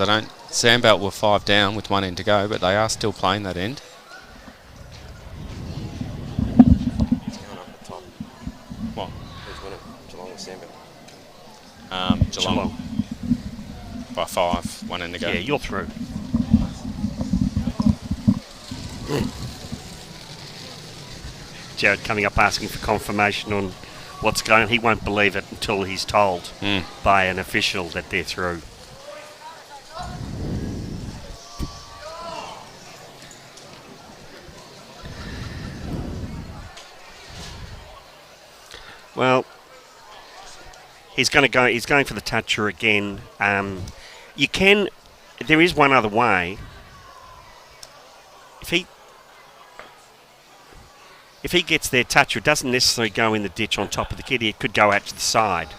Sandbelt were 5 down with 1 end to go, but they are still playing that end. Who's going up the top? What? Who's winning? Geelong or Sandbelt? Geelong. By 5, 1 end to go. Yeah, you're through. Jared coming up asking for confirmation on what's going on. He won't believe it until he's told by an official that they're through. Well, he's going to go. He's going for the toucher again. You can there is one other way. If he gets their touch, it doesn't necessarily go in the ditch on top of the kitty. It could go out to the side.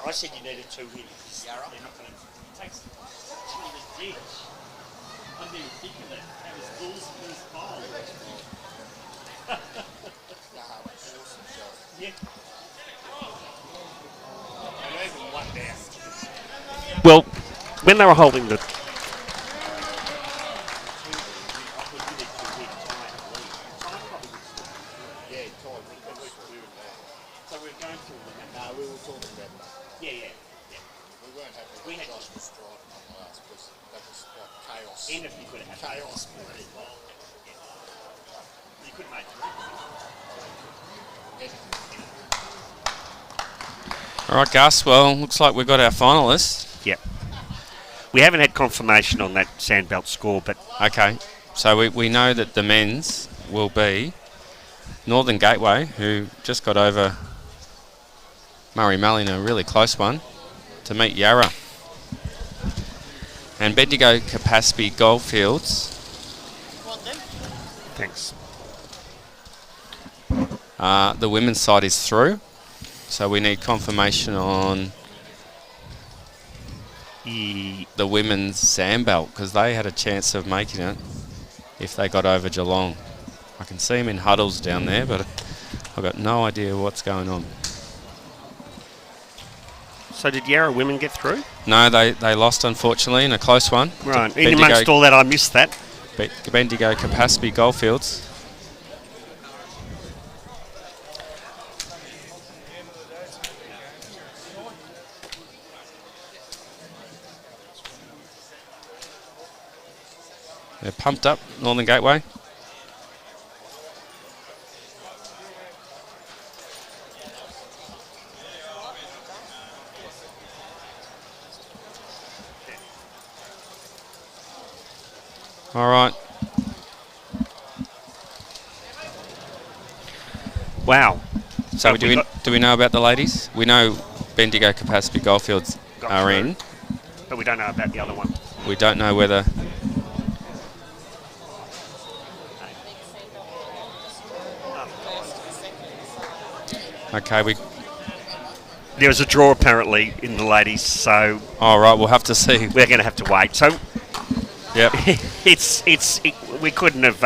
I said you needed 2 hits. They're not going to take the ditch. I didn't think of that. That was Bull's first bowl. Yeah. Well, when they were holding the... So we're going through them. No, we were talking about that. Yeah. We weren't happy with Josh was driving on the last because that was like chaos. Even if you could have had chaos. You could make it. All right, Gus. Well, looks like we've got our finalists. Yep. We haven't had confirmation on that Sandbelt score, but... Okay. So we know that the men's will be Northern Gateway, who just got over Mallee in a really close one, to meet Yarra. And Bendigo Capaspy Goldfields. Thanks. The women's side is through, so we need confirmation on the women's Sandbelt, because they had a chance of making it if they got over Geelong. I can see them in huddles down there, but I've got no idea what's going on. So did Yarra women get through? No, they lost, unfortunately, in a close one. Right. In amongst all that, I missed that. Bendigo Capaspy Goldfields. They're pumped up, Northern Gateway. All right. Wow. So do we know about the ladies? We know Bendigo Capaspy Goldfields are in. But we don't know about the other one. We don't know whether... Okay, there was a draw apparently in the ladies, so... All right, we'll have to see. We're going to have to wait. So... Yep. We couldn't have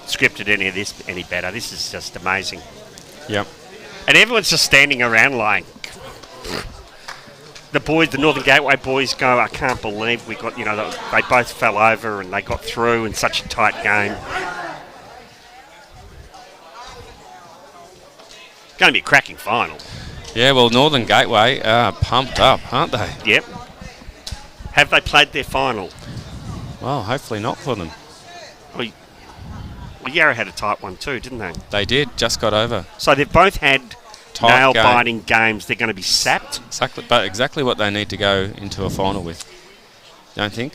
scripted any of this any better. This is just amazing. Yep. And everyone's just standing around like... The boys, the Northern Gateway boys go, I can't believe we got, they both fell over and they got through in such a tight game. Going to be a cracking final. Yeah, well, Northern Gateway are pumped up, aren't they? Yep. Have they played their final? Well, hopefully not for them. Well, Yarra had a tight one too, didn't they? They did, just got over. So they've both had tight nail-biting games. They're going to be sapped. Exactly what they need to go into a final with. Don't think?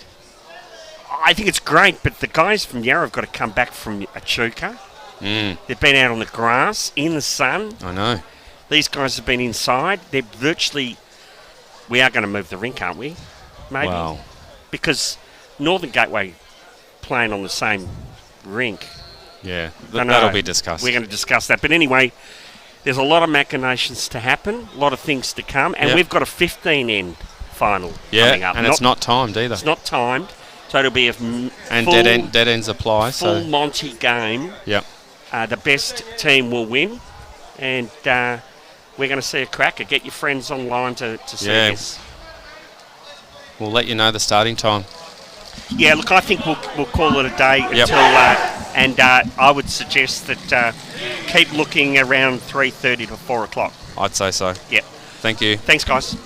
I think it's great, but the guys from Yarra have got to come back from Echuca. They've been out on the grass, in the sun. I know. These guys have been inside. They're virtually... We are going to move the rink, aren't we? Maybe. Wow. Because Northern Gateway playing on the same rink. Yeah, that'll be discussed. We're going to discuss that. But anyway, there's a lot of machinations to happen, a lot of things to come, and we've got a 15-end final coming up. And it's not timed either. It's not timed, so it'll be a and full, dead ends apply. Full Monty game. Yep. The best team will win, and we're going to see a cracker. Get your friends online to see this. We'll let you know the starting time. Yeah, look, I think we'll call it a day until, and I would suggest that keep looking around 3:30 to 4 o'clock. I'd say so. Yep. Thank you. Thanks, guys.